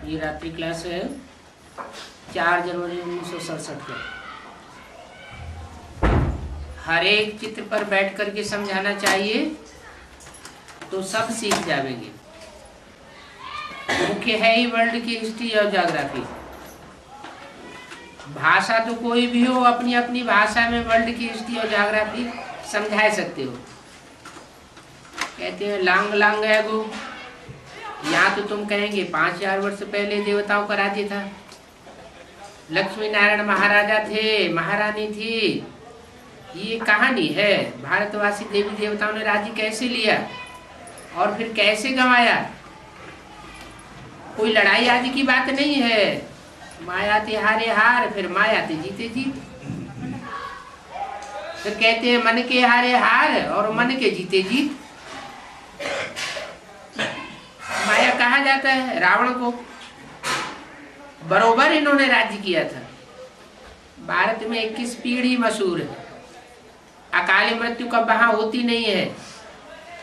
ये रात्रि क्लास है 4 जनवरी 1967 का। हर एक चित्र पर बैठ करके समझाना चाहिए तो सब सीख जाएंगे। मुख्य है ही वर्ल्ड की हिस्ट्री और ज्योग्राफी। भाषा तो कोई भी हो, अपनी अपनी भाषा में वर्ल्ड की हिस्ट्री और ज्योग्राफी समझा सकते हो। कहते हैं लांग लांग एगो, यहाँ तो तुम कहेंगे 5000 वर्ष पहले देवताओं का राज्य था, लक्ष्मी नारायण महाराजा थे, महारानी थी। ये कहानी है। भारतवासी देवी देवताओं ने राज्य कैसे लिया और फिर कैसे गंवाया। कोई लड़ाई आदि की बात नहीं है। माया ते हारे हार, फिर माया ते जीते जीत। फिर कहते हैं मन के हारे हार और मन के जीते जीत। माया कहा जाता है रावण को। बरोबर इन्होंने राज्य किया था। भारत में 21 पीढ़ी मशहूर है। अकाल मृत्यु का वहां होती नहीं है,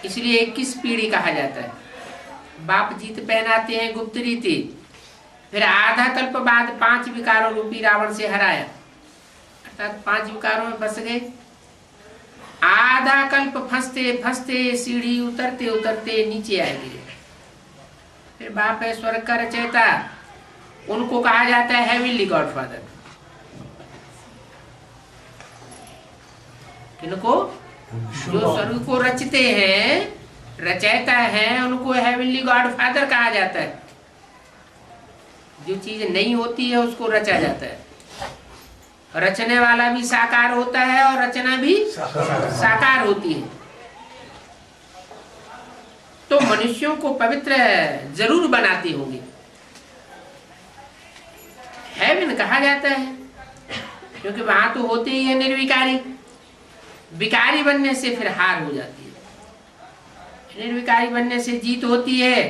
इसलिए 21 पीढ़ी कहा जाता है। बाप जीत पहनाते हैं गुप्त रीति। फिर आधा कल्प बाद 5 विकारों रूपी रावण से हराया, अर्थात 5 विकारों में फंस गए। आधा कल्प फंसते फंसते सीढ़ी उतरते उतरते नीचे आएंगे। फिर बाप है स्वर्ग का रचयिता, उनको कहा जाता है हेवनली गॉडफादर। किनको? जो स्वर्ग को रचते हैं, रचयिता हैं, उनको हेवनली गॉडफादर कहा जाता है। जो चीज नहीं होती है उसको रचा जाता है। रचने वाला भी साकार होता है और रचना भी साकार होती है। तो मनुष्यों को पवित्र जरूर बनाते होंगे। हेवन कहा जाता है क्योंकि वहां तो होते ही है निर्विकारी। विकारी बनने से फिर हार हो जाती है, निर्विकारी बनने से जीत होती है।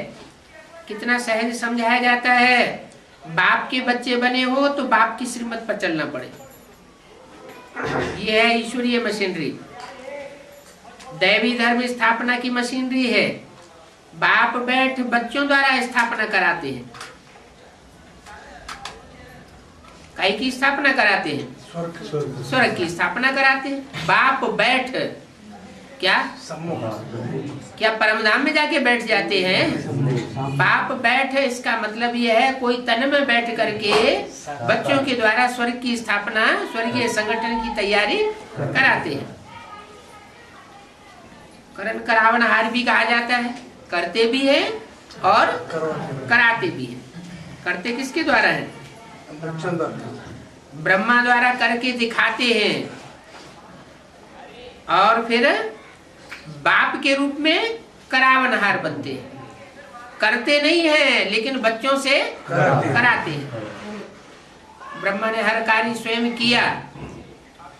कितना सहज समझाया जाता है। बाप के बच्चे बने हो तो बाप की श्रीमत पर चलना पड़े। यह है ईश्वरीय मशीनरी, दैवी धर्म स्थापना की मशीनरी है। बाप बैठ बच्चों द्वारा स्थापना कराते हैं। कई की स्थापना कराते हैं? स्वर्ग की स्थापना कराते हैं। बाप बैठ क्या क्या परमधाम में जाके बैठ जाते हैं? बाप बैठ, इसका मतलब यह है कोई तन में बैठ करके बच्चों के द्वारा स्वर्ग की स्थापना, स्वर्गीय संगठन की तैयारी कराते हैं। करण करावनहार भी कहा जाता है। करते भी है और कराते भी है। करते किसके द्वारा है? ब्रह्मा द्वारा करके दिखाते हैं और फिर बाप के रूप में करावनहार बनते हैं। करते नहीं है लेकिन बच्चों से कराते हैं। ब्रह्मा ने हर कार्य स्वयं किया।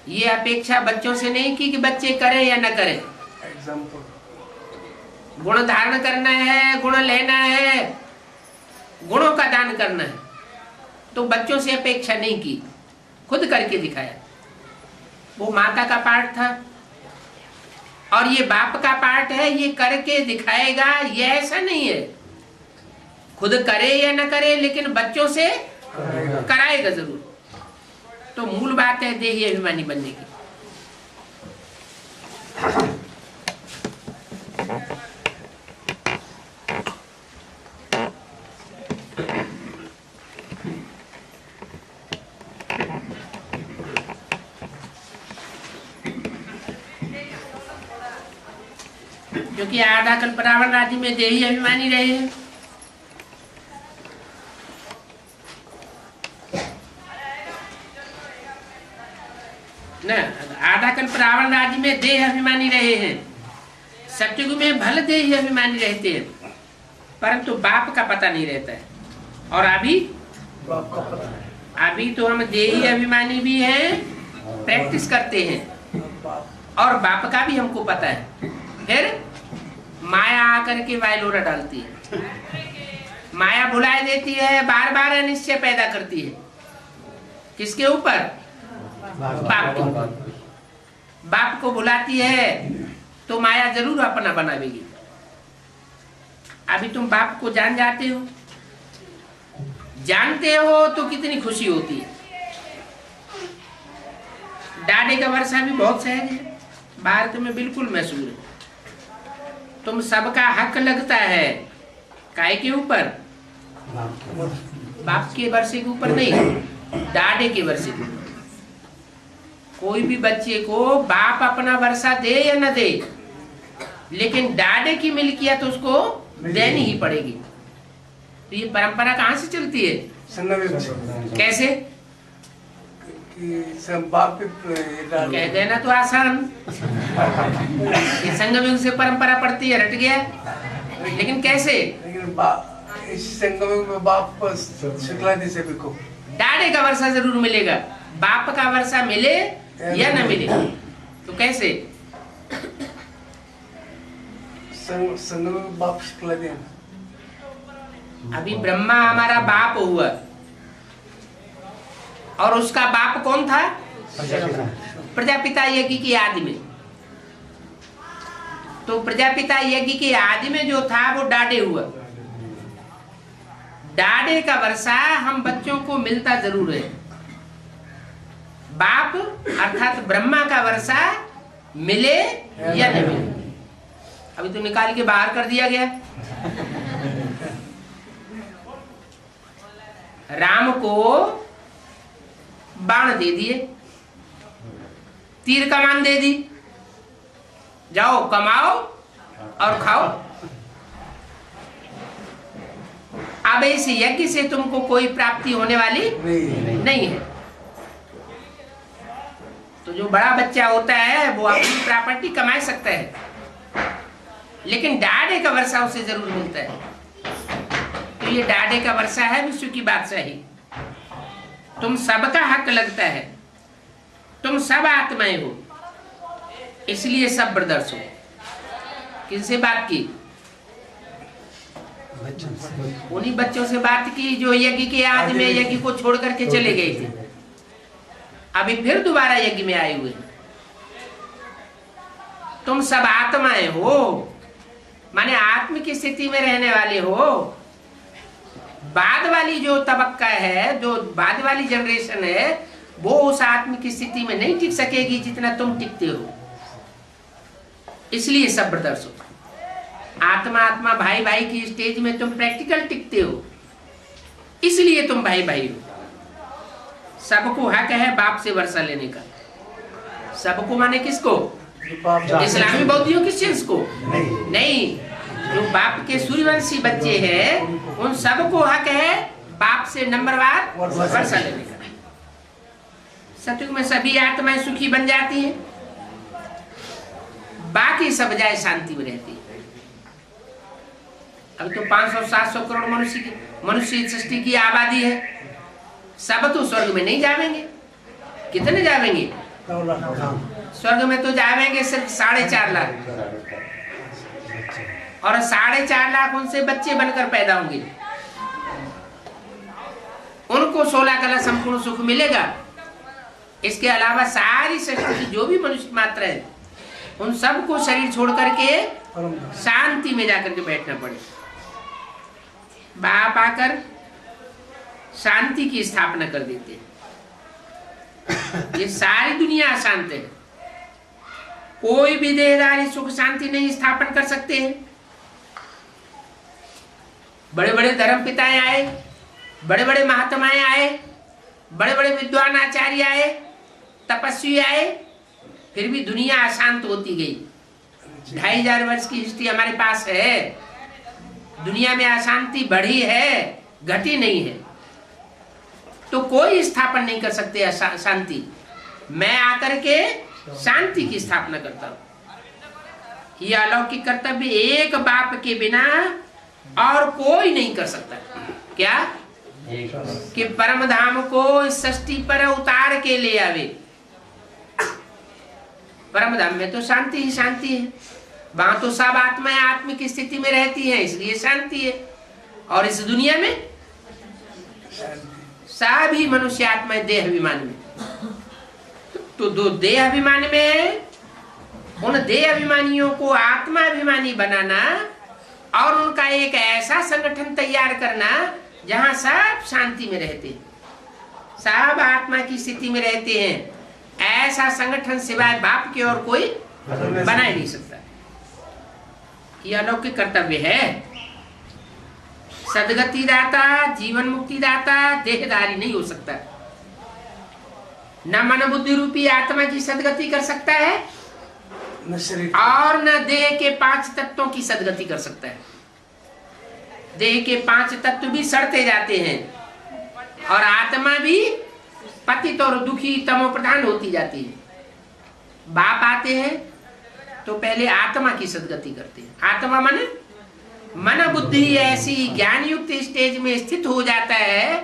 ये अपेक्षा बच्चों से नहीं की कि बच्चे करें या न करें। गुण धारण करना है, गुण लेना है, गुणों का दान करना है, तो बच्चों से अपेक्षा नहीं की, खुद करके दिखाया। वो माता का पार्ट था और ये बाप का पार्ट है। ये करके दिखाएगा, ये ऐसा नहीं है खुद करे या न करे, लेकिन बच्चों से कराएगा जरूर। तो मूल बात है देही अभिमानी बनने की। क्योंकि आधा कल्प रावण राज्य में देही अभिमानी रहे हैं। न आधा कल्प रावण राज्य में देह अभिमानी रहे हैं। सत्युग में भले देही अभिमानी रहते हैं, परंतु बाप का पता नहीं रहता है। और अभी तो हम देही अभिमानी भी हैं, प्रैक्टिस करते हैं और बाप का भी हमको पता है। फिर माया आकर के वायलोरा डालती है, माया भुला देती है, बार बार अनिश्चय पैदा करती है। किसके ऊपर? बाप के ऊपर। बाप को भुलाती है तो माया जरूर अपना बनावेगी। अभी तुम बाप को जान जाते हो, जानते हो तो कितनी खुशी होती है। डाढ़े का वर्षा भी बहुत सहज है, भारत में बिल्कुल मशहूर है। तुम सबका हक लगता है, काय के ऊपर? बाप के वर्षे के ऊपर नहीं, डाढ़े के वर्षे के ऊपर। कोई भी बच्चे को बाप अपना वर्षा दे या न दे, लेकिन डाढ़े की मिल्कियत उसको देनी ही पड़ेगी। तो ये परंपरा कहाँ से चलती है? कैसे? बाप कह देना तो आसान, ये संगम युग से परंपरा पड़ती है, रट गया। लेकिन कैसे? इस संगम में बाप शुक्लादि से भी को डाढ़े का वर्षा जरूर मिलेगा, बाप का वर्षा मिले या न मिले। तो कैसे? संगम में बाप शुक्लादि। अभी ब्रह्मा हमारा बाप हुआ, और उसका बाप कौन था? प्रजापिता यज्ञ की आदि में। तो प्रजापिता यज्ञ की आदि में जो था वो डाढ़े हुआ। डाढ़े का वर्षा हम बच्चों को मिलता जरूर है। बाप अर्थात ब्रह्मा का वर्षा मिले या न मिले। अभी तो निकाल के बाहर कर दिया गया। राम को बाण दे दिए, तीर कमान दे दी, जाओ कमाओ और खाओ। अब इस यज्ञ से तुमको कोई प्राप्ति होने वाली नहीं है। तो जो बड़ा बच्चा होता है वो अपनी प्रॉपर्टी कमा सकता है, लेकिन डाढ़े का वर्षा उसे जरूर मिलता है। तो ये डाढ़े का वर्षा है विश्व की बादशाही। तुम सबका हक लगता है, तुम सब आत्माएं हो, इसलिए सब ब्रदर्स हो। किनसे बात की? उन्हीं बच्चों से बात की जो यज्ञ के आदि में यज्ञ को छोड़ करके चले गए थे, अभी फिर दोबारा यज्ञ में आए हुए। तुम सब आत्माएं हो, माने आत्म की स्थिति में रहने वाले हो। बाद वाली जो तबक्का है, जो बाद वाली जनरेशन है, वो उस आत्म की स्थिति में नहीं टिक सकेगी जितना तुम टिकते हो। इसलिए सब ब्रदर्स हो। आत्मा आत्मा भाई भाई की स्टेज में तुम प्रैक्टिकल टिकते हो, इसलिए तुम भाई भाई हो। सबको हक है बाप से वर्षा लेने का। सबको माने किसको? इस्लामी बौद्धियों क्रिश्चियंस को नहीं। जो बाप के सूर्यवंशी बच्चे हैं उन सबको हक है बाप से नंबरवार वर्षा लेने का। सतयुग में सभी आत्माएं सुखी बन जाती हैं, बाकी सब जाए शांति में रहती है। अभी तो 500-700 करोड़ मनुष्य सृष्टि की आबादी है। सब तो स्वर्ग में नहीं जावेंगे। कितने जावेंगे? स्वर्ग में तो जावेंगे सिर्फ 4.5 लाख, और 4.5 लाख उनसे बच्चे बनकर पैदा होंगे। उनको 16 कला संपूर्ण सुख मिलेगा। इसके अलावा सारी सृष्टि की जो भी मनुष्य मात्रा है, उन सबको शरीर छोड़ करके शांति में जाकर के बैठना पड़े। बाप आकर शांति की स्थापना कर देते हैं। ये सारी दुनिया अशांत है, कोई भी देहधारी सुख शांति नहीं स्थापन कर सकते हैं। बड़े बड़े धर्म पिताएं आए, बड़े बड़े महात्माएं आए, बड़े बड़े विद्वान आचार्य आए, तपस्वी आए, फिर भी दुनिया अशांत होती गई। 2500 वर्ष की हिस्ट्री हमारे पास है। दुनिया में अशांति बढ़ी है, घटी नहीं है। तो कोई स्थापन नहीं कर सकते शांति। मैं आकर के शांति की स्थापना करता हूं। यह अलौकिक कर्तव्य एक बाप के बिना और कोई नहीं कर सकता। क्या? कि परम धाम को इस सृष्टि पर उतार के ले आवे। परम धाम में तो शांति ही शांति है, वहां तो सब आत्माएं आत्म की स्थिति में रहती हैं, इसलिए शांति है। और इस दुनिया में सभी मनुष्य आत्माएं देह अभिमान में। तो दो देह अभिमान में उन देह अभिमानियों को आत्मा अभिमानी बनाना और उनका एक ऐसा संगठन तैयार करना जहां सब शांति में रहते हैं, सब आत्मा की स्थिति में रहते हैं, ऐसा संगठन सिवाय बाप के और कोई बना ही नहीं सकता। यह अलौकिक कर्तव्य है। सदगति दाता, जीवन मुक्ति दाता देहधारी नहीं हो सकता। न मन बुद्धि रूपी आत्मा की सदगति कर सकता है और न देह के 5 तत्वों की सदगति कर सकता है। देह के 5 तत्व भी सड़ते जाते हैं और आत्मा भी पतित और दुखी तमो प्रधान होती जाती है। बाप आते हैं तो पहले आत्मा की सदगति करते हैं। आत्मा मन बुद्धि ऐसी ज्ञान युक्त स्टेज में स्थित हो जाता है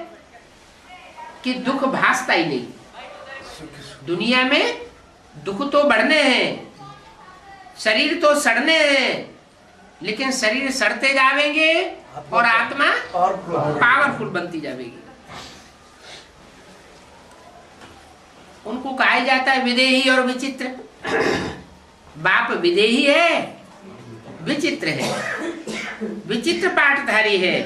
कि दुख भासता ही नहीं। दुनिया में दुख तो बढ़ने हैं, शरीर तो सड़ने हैं, लेकिन शरीर सड़ते जावेंगे और आत्मा पावरफुल बनती जाएगी। उनको कहा जाता है विदेही और विचित्र। बाप विदेही है, विचित्र है, विचित्र पाठधारी है।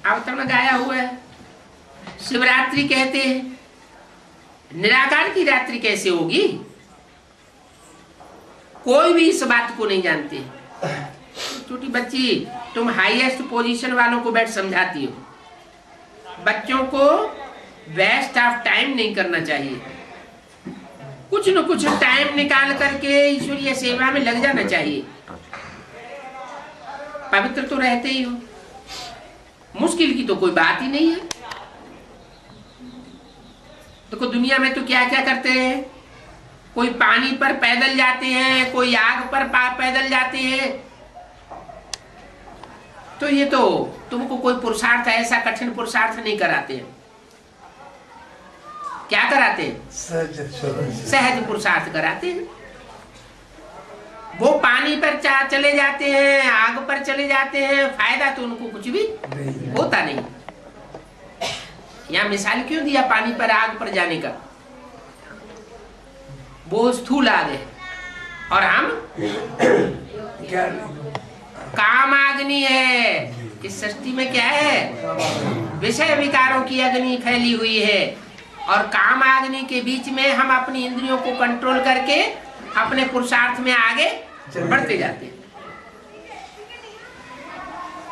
अवतरण गाया हुआ है। शिवरात्रि कहते हैं, निराकार की रात्रि कैसे होगी? कोई भी इस बात को नहीं जानते। छोटी बच्ची, तुम हाईएस्ट पोजीशन वालों को बैठ समझाती हो। बच्चों को वेस्ट ऑफ टाइम नहीं करना चाहिए। कुछ न कुछ टाइम निकाल करके ईश्वरीय सेवा में लग जाना चाहिए। पवित्र तो रहते ही हो, मुश्किल की तो कोई बात ही नहीं है। देखो दुनिया में तो क्या क्या करते हैं। कोई पानी पर पैदल जाते हैं, कोई आग पर पैदल जाते हैं। तो ये तो तुमको कोई पुरुषार्थ, ऐसा कठिन पुरुषार्थ नहीं कराते हैं। क्या कराते हैं? सहज पुरुषार्थ कराते हैं। वो पानी पर चले जाते हैं, आग पर चले जाते हैं, फायदा तो उनको कुछ भी होता नहीं। यहाँ मिसाल क्यों दिया पानी पर आग पर जाने का? वो स्थूल आग है और हम काम अग्नि है। इस सृष्टि में क्या है? विषय विकारों की अग्नि फैली हुई है और काम अग्नि के बीच में हम अपनी इंद्रियों को कंट्रोल करके अपने पुरुषार्थ में आगे बढ़ते जाते हैं।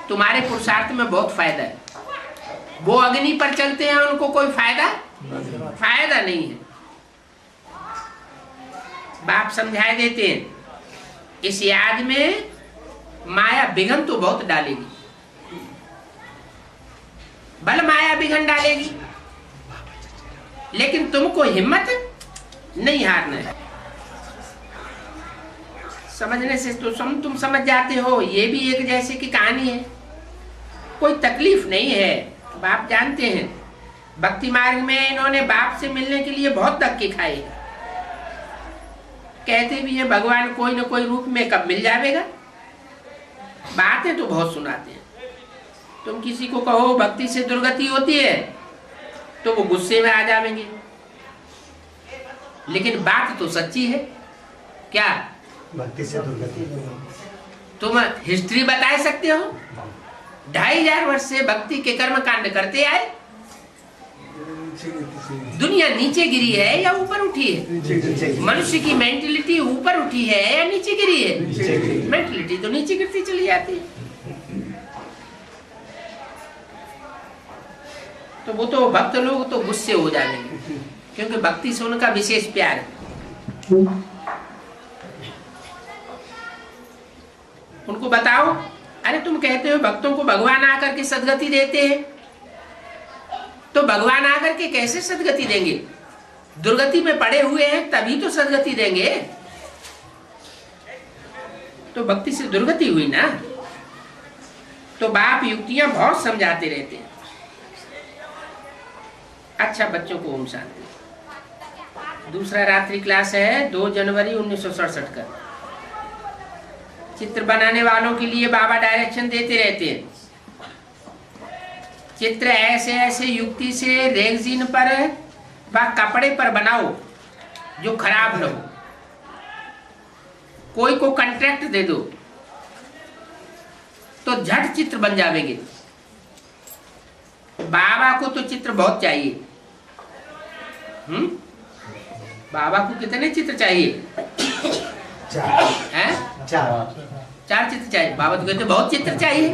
तुम्हारे पुरुषार्थ में बहुत फायदा है। वो अग्नि पर चलते हैं, उनको कोई फायदा नहीं है। बाप समझाए देते हैं, इस याद में माया विघन तो बहुत डालेगी, बल माया विघन डालेगी, लेकिन तुमको हिम्मत नहीं हारना है। समझने से तो तुम समझ जाते हो। ये भी एक जैसे की कहानी है, कोई तकलीफ नहीं है। बाप जानते हैं भक्ति मार्ग में इन्होंने बाप से मिलने के लिए बहुत धक्के खाए। कहते भी हैं भगवान कोई न कोई रूप में कब मिल जाएगा। बातें तो बहुत सुनाते हैं। तुम किसी को कहो भक्ति से दुर्गति होती है तो वो गुस्से में आ जाएंगे, लेकिन बात तो सच्ची है। क्या भक्ति से दुर्गति? तुम हिस्ट्री बता सकते हो? 2500 वर्ष से भक्ति के कर्म कांड करते आए। दुनिया नीचे गिरी है या ऊपर उठी है? मनुष्य की मेंटलिटी ऊपर उठी है या नीचे गिरी है? मेंटलिटी तो नीचे गिरती चली जाती है। तो वो तो भक्त लोग तो गुस्से हो जाएंगे, क्योंकि भक्ति से उनका विशेष प्यार है। उनको बताओ, अरे तुम कहते हो भक्तों को भगवान आकर के सदगति देते हैं, तो भगवान आकर के कैसे सदगति देंगे? दुर्गति में पड़े हुए हैं तभी तो सदगति देंगे। तो भक्ति से दुर्गति हुई ना। तो बाप युक्तियां बहुत समझाते रहते हैं। अच्छा बच्चों को ओम शांति। दूसरा रात्रि क्लास है 2 जनवरी 1967 का। चित्र बनाने वालों के लिए बाबा डायरेक्शन देते रहते हैं। चित्र ऐसे ऐसे युक्ति से रेगजीन पर व कपड़े पर बनाओ जो खराब न हो। कोई को कॉन्ट्रैक्ट दे दो तो झट चित्र बन जावेंगे। बाबा को तो चित्र बहुत चाहिए। बाबा को कितने चित्र चाहिए? हैं? चार चित्र चाहिए। बाबा तो कहते बहुत चित्र चाहिए।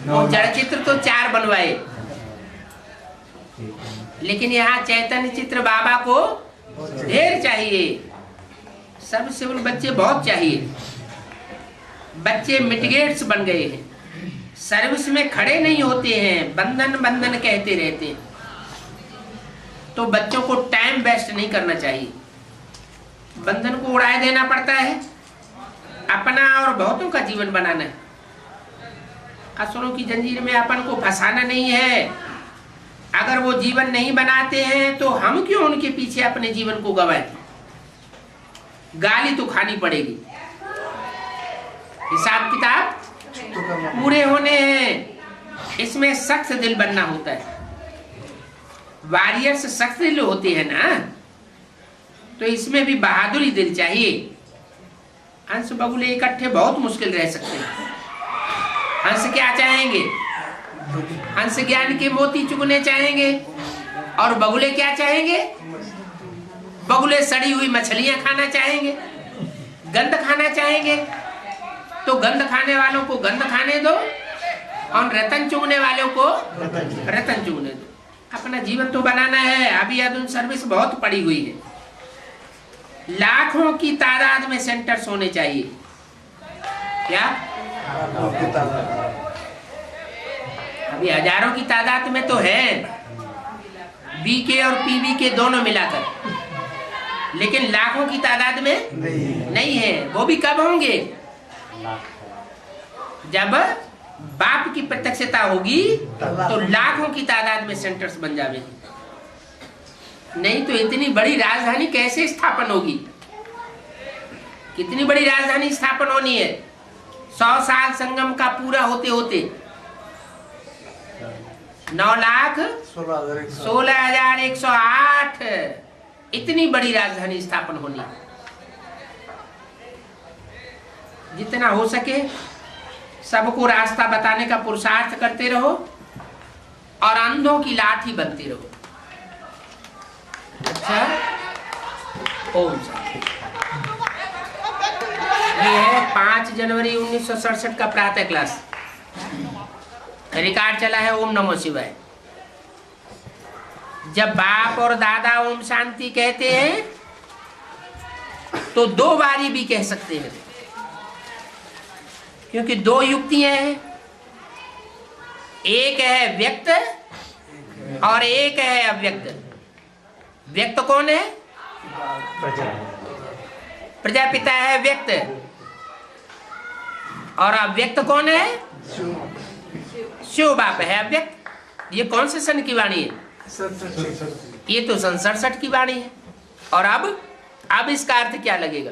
वो जड़ चित्र तो 4 बनवाए, लेकिन यहाँ चैतन्य चित्र बाबा को ढेर चाहिए। सबसे उन बच्चे बहुत चाहिए। बच्चे मिटिगेट्स बन गए हैं, सर्विस में खड़े नहीं होते हैं, बंधन बंधन कहते रहते हैं। तो बच्चों को टाइम वेस्ट नहीं करना चाहिए, बंधन को उड़ाए देना पड़ता है, अपना और बहुतों का जीवन बनाना है। असुरों की जंजीर में अपन को फंसाना नहीं है। अगर वो जीवन नहीं बनाते हैं तो हम क्यों उनके पीछे अपने जीवन को गवाएं? गाली तो खानी पड़ेगी, हिसाब किताब पूरे होने हैं। इसमें सख्त दिल बनना होता है। वॉरियर्स सख्त दिल होते हैं ना, तो इसमें भी बहादुरी दिल चाहिए। हंस बगुले इकट्ठे बहुत मुश्किल रह सकते हैं। हंस क्या चाहेंगे? हंस ज्ञान के मोती चुगने चाहेंगे, और बगुले क्या चाहेंगे? बगुले सड़ी हुई मछलियां खाना चाहेंगे, गंध खाना चाहेंगे। तो गंध खाने वालों को गंध खाने दो, और रतन चुगने वालों को रतन चुगने दो। अपना जीवन तो बनाना है। अभी अदुन सर्विस बहुत पड़ी हुई है। लाखों की तादाद में सेंटर्स होने चाहिए। क्या? अभी हजारों की तादाद में तो है, बीके और पीवी दोनों मिलाकर, लेकिन लाखों की तादाद में नहीं है। वो भी कब होंगे? जब बाप की प्रत्यक्षता होगी तो लाखों की तादाद में सेंटर्स बन जाएंगे। नहीं तो इतनी बड़ी राजधानी कैसे स्थापन होगी? कितनी बड़ी राजधानी स्थापन होनी है? 100 साल संगम का पूरा होते होते 9,16,108 इतनी बड़ी राजधानी स्थापन होनी है। जितना हो सके सबको रास्ता बताने का पुरुषार्थ करते रहो, और अंधों की लाठी बनते रहो। अच्छा, ओम शांति। ये है 5 जनवरी 1967 का प्रातः क्लास। रिकॉर्ड चला है ओम नमो शिवाय। जब बाप और दादा ओम शांति कहते हैं तो 2 बारी भी कह सकते हैं, क्योंकि 2 युक्तियां हैं। एक है व्यक्त और एक है अव्यक्त। व्यक्त कौन है? प्रजापिता है व्यक्त, और अव्यक्त कौन है? शिव बाप है अव्यक्त। ये कौन से सन की वाणी है? ये तो सन 67 की वाणी है। और अब इसका अर्थ क्या लगेगा?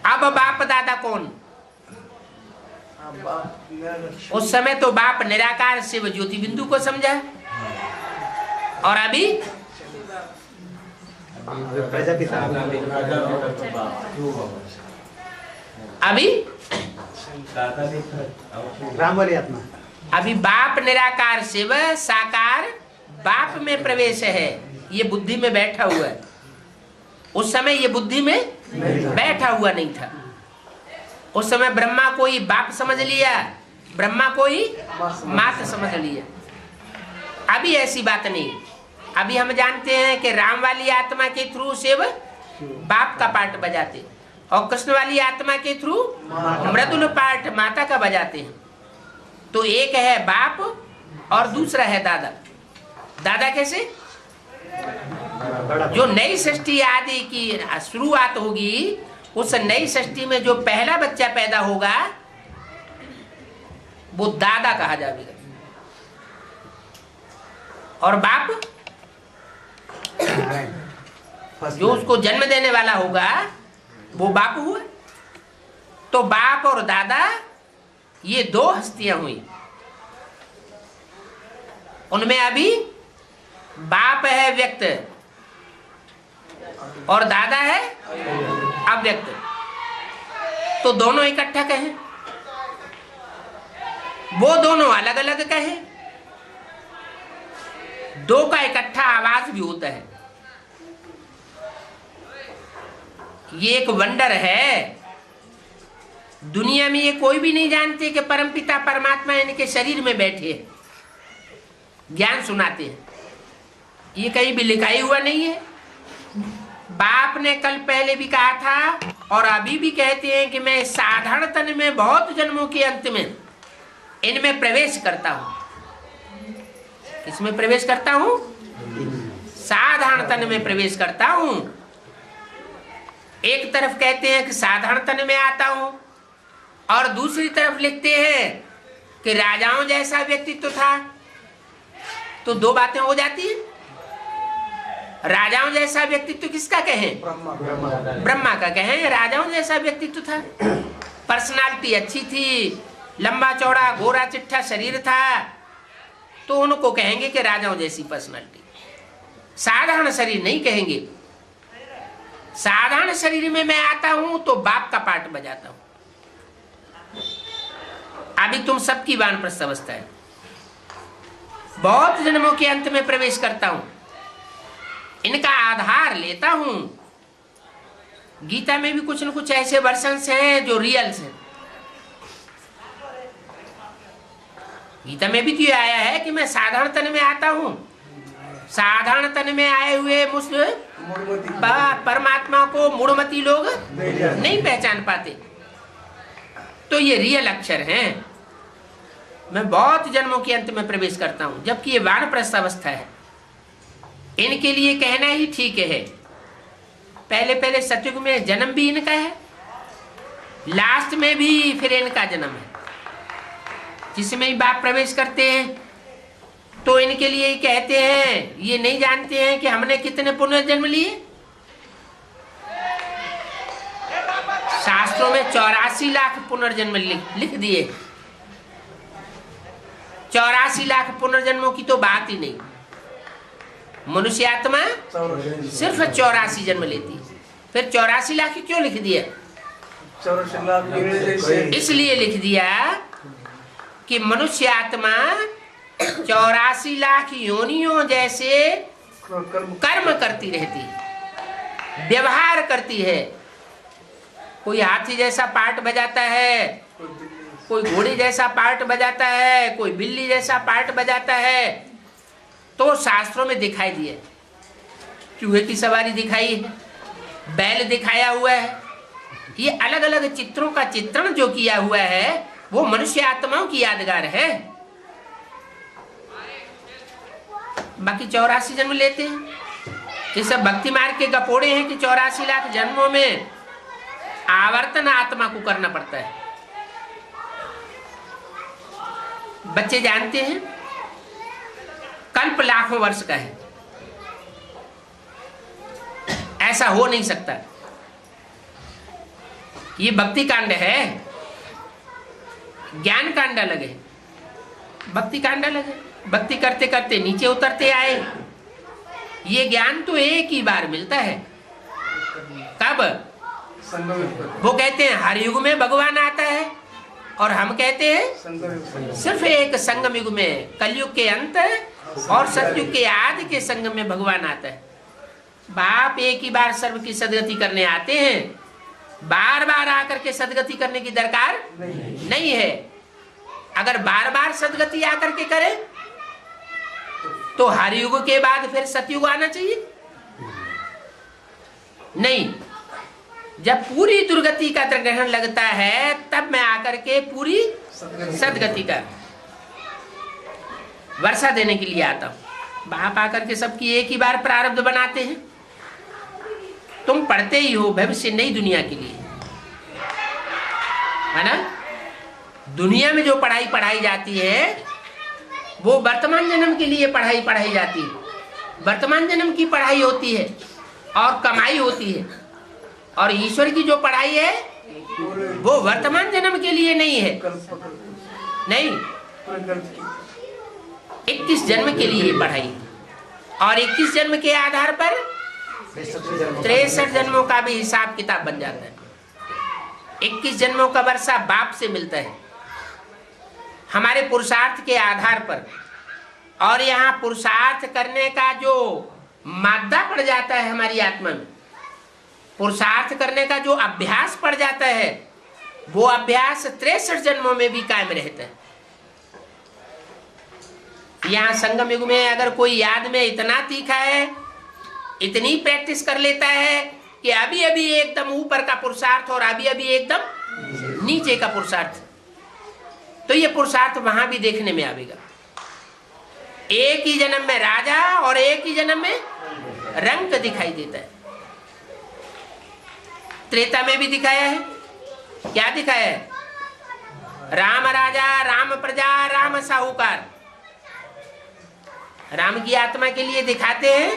अब बाप दादा कौन? उस समय तो बाप निराकार शिव ज्योति बिंदु को समझा, और अभी राम वाली आत्मा। अभी बाप निराकार शिव साकार बाप में प्रवेश है। ये बुद्धि में बैठा हुआ है। उस समय ये बुद्धि में बैठा हुआ नहीं था। उस समय ब्रह्मा कोई बाप समझ लिया, ब्रह्मा कोई मात समझ लिया। अभी ऐसी बात नहीं। अभी हम जानते हैं कि राम वाली आत्मा के थ्रू शिव बाप का पार्ट बजाते, और कृष्ण वाली आत्मा के थ्रू मृदुल पार्ट माता का बजाते हैं। तो एक है बाप और दूसरा है दादा। दादा कैसे? जो नई सृष्टि आदि की शुरुआत होगी, उस नई सृष्टि में जो पहला बच्चा पैदा होगा वो दादा कहा जाएगा, और बाप जो उसको जन्म देने वाला होगा वो बाप हुआ। तो बाप और दादा ये 2 हस्तियां हुई। उनमें अभी बाप है व्यक्त और दादा है अव्यक्त। तो दोनों इकट्ठा कहें वो दोनों अलग अलग कहे, दो का इकट्ठा आवाज भी होता है। ये एक वंडर है। दुनिया में ये कोई भी नहीं जानते कि परमपिता परमात्मा इनके शरीर में बैठे हैं, ज्ञान सुनाते हैं। ये कहीं भी लिखाई हुआ नहीं है। बाप ने कल पहले भी कहा था और अभी भी कहते हैं कि मैं साधारण तन में बहुत जन्मों के अंत में इनमें प्रवेश करता हूं। किसमें प्रवेश करता हूं? साधारण तन में प्रवेश करता हूं। एक तरफ कहते हैं कि साधारण तन में आता हूं और दूसरी तरफ लिखते हैं कि राजाओं जैसा व्यक्तित्व था। तो दो बातें हो जाती है। राजाओं जैसा व्यक्तित्व किसका कहें? ब्रह्मा का कहें। राजाओं जैसा व्यक्तित्व था, पर्सनालिटी अच्छी थी, लंबा चौड़ा गोरा चिट्ठा शरीर था, तो उनको कहेंगे कि राजाओं जैसी पर्सनालिटी। साधारण शरीर नहीं कहेंगे। साधारण शरीर में मैं आता हूं तो बाप का पाठ बजाता हूं। अभी तुम सबकी वानप्रस्थ अवस्था है। बहुत जन्मों के अंत में प्रवेश करता हूं, इनका आधार लेता हूं। गीता में भी कुछ न कुछ ऐसे वर्षन्स हैं जो रियल्स हैं। गीता में भी तो आया है कि मैं साधारण तन में आता हूं। साधारण तन में आए हुए परमात्मा को मूढ़मती लोग नहीं पहचान पाते। तो ये रियल अक्षर हैं। मैं बहुत जन्मों के अंत में प्रवेश करता हूं, जबकि ये वानप्रस्थ अवस्था है। इनके लिए कहना ही ठीक है। पहले पहले सतयुग में जन्म भी इनका है, लास्ट में भी फिर इनका जन्म है। जिसमें ही बाप प्रवेश करते हैं तो इनके लिए कहते हैं, ये नहीं जानते हैं कि हमने कितने पुनर्जन्म लिए। शास्त्रों में 84 लाख पुनर्जन्म लिख दिए। 84 लाख पुनर्जन्मों की तो बात ही नहीं। मनुष्य आत्मा सिर्फ 84 जन्म लेती है। फिर 84 लाख क्यों लिख दिया? इसलिए लिख दिया कि मनुष्य आत्मा 84 लाख योनियों जैसे कर्म करती रहती है, व्यवहार करती है। कोई हाथी जैसा पार्ट बजाता है, कोई घोड़ी जैसा पार्ट बजाता है, कोई बिल्ली जैसा पार्ट बजाता है। तो शास्त्रों में दिखाई दिए, चूहे की सवारी दिखाई है, बैल दिखाया हुआ है। ये अलग अलग चित्रों का चित्रण जो किया हुआ है वो मनुष्य आत्माओं की यादगार है। बाकी 84 जन्म लेते हैं। ये सब भक्ति मार्ग के गपोड़े हैं कि 84 लाख जन्मों में आवर्तन आत्मा को करना पड़ता है। बच्चे जानते हैं कल्प लाखों वर्ष का है, ऐसा हो नहीं सकता। ये भक्ति कांड है, ज्ञान कांड अलग है, भक्ति कांड अलग है। भक्ति करते करते नीचे उतरते आए। ये ज्ञान तो एक ही बार मिलता है। कब? वो कहते हैं हर युग में भगवान आता है, और हम कहते हैं सिर्फ एक संगम युग में, कलयुग के अंत और सतयुग के आदि के संगम में भगवान आता है। बाप एक ही बार सर्व की सदगति करने आते हैं, बार बार आकर के सदगति करने की दरकार नहीं है। अगर बार बार सदगति आकर के करे तो हर युग के बाद फिर सतयुग आना चाहिए नहीं। जब पूरी दुर्गति का ग्रहण लगता है तब मैं आकर के पूरी सदगति का वर्षा देने के लिए आता हूं। बाप आकर के सबकी एक ही बार प्रारब्ध बनाते हैं। तुम पढ़ते ही हो भविष्य नई दुनिया के लिए, है ना। दुनिया में जो पढ़ाई पढ़ाई जाती है वो वर्तमान जन्म के लिए पढ़ाई जाती है। वर्तमान जन्म की पढ़ाई होती है और कमाई होती है, और ईश्वर की जो पढ़ाई है वो वर्तमान जन्म के लिए नहीं है, नहीं 21 जन्म के लिए पढ़ाई, और 21 जन्म के आधार पर 63 जन्मों का भी हिसाब किताब बन जाता है। 21 जन्मों का वर्षा बाप से मिलता है। हमारे पुरुषार्थ के आधार पर, और यहाँ पुरुषार्थ करने का जो मादा पड़ जाता है हमारी आत्मा में, पुरुषार्थ करने का जो अभ्यास पड़ जाता है, वो अभ्यास 63 जन्मों में भी कायम रहता है। यहाँ संगम युग में अगर कोई याद में इतना तीखा है, इतनी प्रैक्टिस कर लेता है कि अभी अभी एकदम ऊपर का पुरुषार्थ और अभी अभी एकदम नीचे का पुरुषार्थ, तो ये पुरुषार्थ वहां भी देखने में आएगा। एक ही जन्म में राजा और एक ही जन्म में रंग दिखाई देता है। त्रेता में भी दिखाया है, क्या दिखाया है? राम राजा, राम प्रजा, राम साहूकार। राम की आत्मा के लिए दिखाते हैं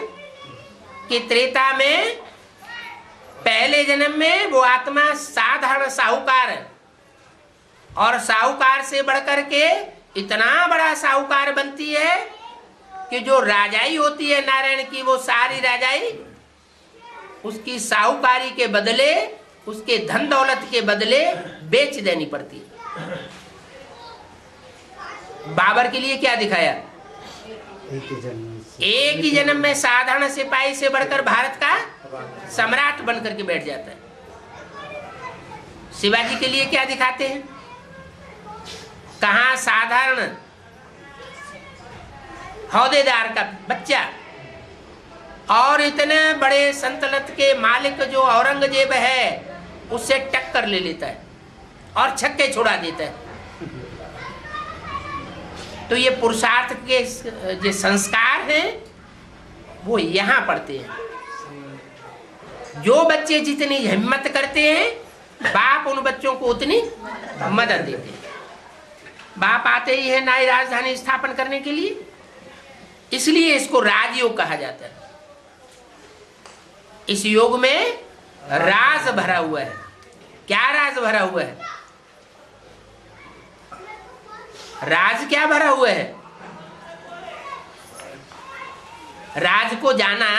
कि त्रेता में पहले जन्म में वो आत्मा साधारण साहूकार है, और साहूकार से बढ़कर के इतना बड़ा साहूकार बनती है कि जो राजाई होती है नारायण की, वो सारी राजाई उसकी साहूकारी के बदले, उसके धन दौलत के बदले बेच देनी पड़ती है। बाबर के लिए क्या दिखाया? एक ही जन्म में साधारण सिपाही से बढ़कर भारत का सम्राट बनकर के बैठ जाता है। शिवाजी के लिए क्या दिखाते हैं? कहां साधारण हौदेदार का बच्चा और इतने बड़े संतलत के मालिक जो औरंगजेब है उससे टक्कर ले लेता है और छक्के छुड़ा देता है। तो ये पुरुषार्थ के जो संस्कार हैं वो यहाँ पड़ते हैं। जो बच्चे जितनी हिम्मत करते हैं, बाप उन बच्चों को उतनी मदद देते हैं। बाप आते ही है नई राजधानी स्थापन करने के लिए, इसलिए इसको राजयोग कहा जाता है। इस योग में राज भरा हुआ है। क्या राज भरा हुआ है? राज क्या भरा हुआ है? राज को जाना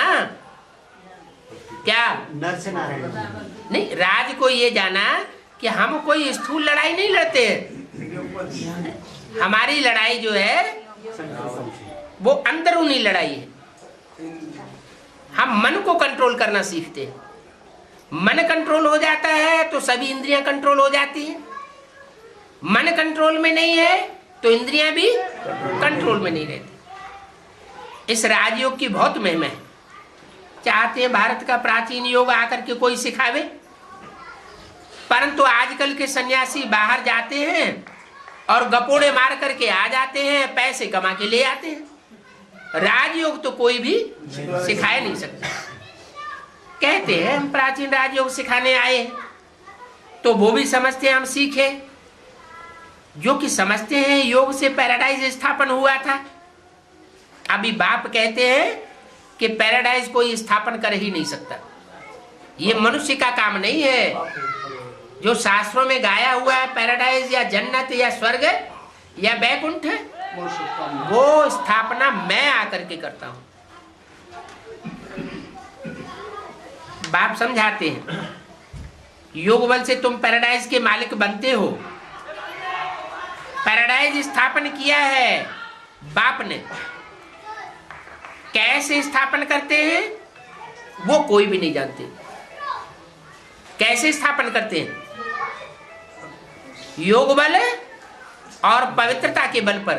क्या? नर से नारायण नहीं, राज को ये जाना कि हम कोई स्थूल लड़ाई नहीं लड़ते हैं। हमारी लड़ाई जो है वो अंदरूनी लड़ाई है। हम मन को कंट्रोल करना सीखते हैं। मन कंट्रोल हो जाता है तो सभी इंद्रियां कंट्रोल हो जाती हैं। मन कंट्रोल में नहीं है तो इंद्रियां भी कंट्रोल में नहीं रहती। इस राजयोग की बहुत महिमा है। चाहते हैं भारत का प्राचीन योग आकर के कोई सिखावे, परंतु आजकल के सन्यासी बाहर जाते हैं और गपोड़े मार करके आ जाते हैं, पैसे कमा के ले आते हैं। राजयोग तो कोई भी सिखाए नहीं सकता। कहते हैं हम प्राचीन राजयोग सिखाने आए हैं, तो वो भी समझते हैं हम सीखे। जो कि समझते हैं योग से पैराडाइज स्थापन हुआ था। अभी बाप कहते हैं कि पैराडाइज कोई स्थापन कर ही नहीं सकता। ये मनुष्य का काम नहीं है। जो शास्त्रों में गाया हुआ है पैराडाइज या जन्नत या स्वर्ग या बैकुंठ, वो स्थापना मैं आकर के करता हूं। बाप समझाते हैं योग बल से तुम पैराडाइज के मालिक बनते हो। पैराडाइज स्थापन किया है बाप ने। कैसे स्थापन करते हैं वो कोई भी नहीं जानते। कैसे स्थापन करते हैं? योग बल और पवित्रता के बल पर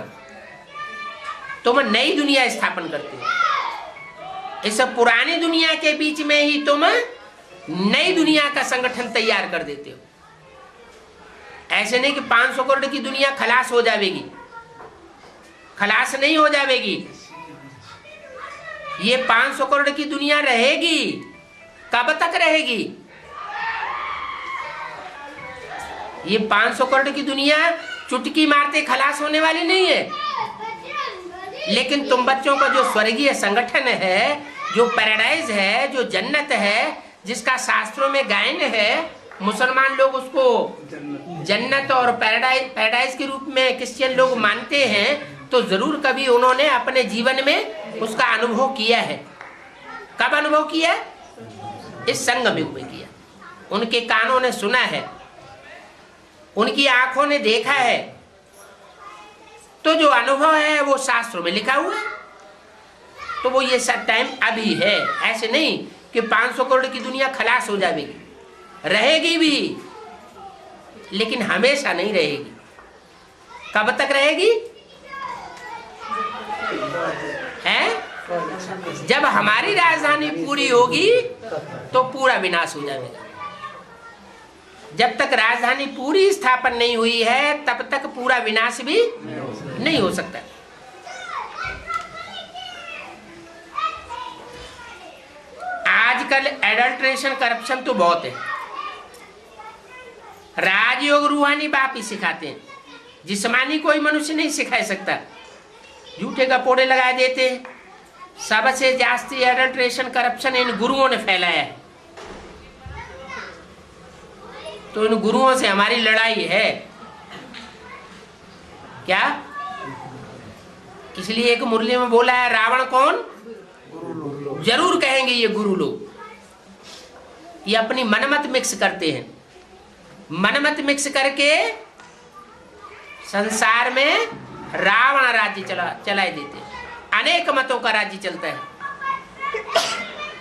तुम नई दुनिया स्थापन करते हो। इस पुरानी दुनिया के बीच में ही तुम नई दुनिया का संगठन तैयार कर देते हो। ऐसे नहीं कि 500 करोड़ की दुनिया खलास हो जाएगी। खलास नहीं हो जाएगी। ये 500 करोड़ की दुनिया रहेगी। कब तक रहेगी? ये 500 करोड़ की दुनिया चुटकी मारते खलास होने वाली नहीं है। लेकिन तुम बच्चों का जो स्वर्गीय संगठन है, जो पैराडाइज है, जो जन्नत है, जिसका शास्त्रों में गायन है, मुसलमान लोग उसको जन्नत और पैराडाइज के रूप में क्रिश्चियन लोग मानते हैं, तो जरूर कभी उन्होंने अपने जीवन में उसका अनुभव किया है। कब अनुभव किया? इस संगम युग में किया। उनके कानों ने सुना है, उनकी आंखों ने देखा है तो जो अनुभव है वो शास्त्रों में लिखा हुआ है। तो वो ये सब टाइम अभी है, ऐसे नहीं कि 500 करोड़ की दुनिया खलास हो जाएगी, रहेगी भी, लेकिन हमेशा नहीं रहेगी। कब तक रहेगी? है जब हमारी राजधानी पूरी होगी तो पूरा विनाश हो जाएगा। जब तक राजधानी पूरी स्थापन नहीं हुई है तब तक पूरा विनाश भी नहीं हो सकता। आजकल एडल्ट्रेशन करप्शन तो बहुत है। राजयोग रूहानी बाप ही सिखाते हैं, जिस्मानी कोई मनुष्य नहीं सिखा सकता। झूठे गपोड़े लगा देते। सबसे जास्ती एडल्ट्रेशन करप्शन इन गुरुओं ने फैलाया है। तो इन गुरुओं से हमारी लड़ाई है क्या? इसलिए एक मुरली में बोला है, रावण कौन? जरूर कहेंगे ये गुरु लोग। ये अपनी मनमत मिक्स करते हैं, मनमत मिक्स करके संसार में रावण राज्य चलाए देते हैं। अनेक मतों का राज्य चलता है।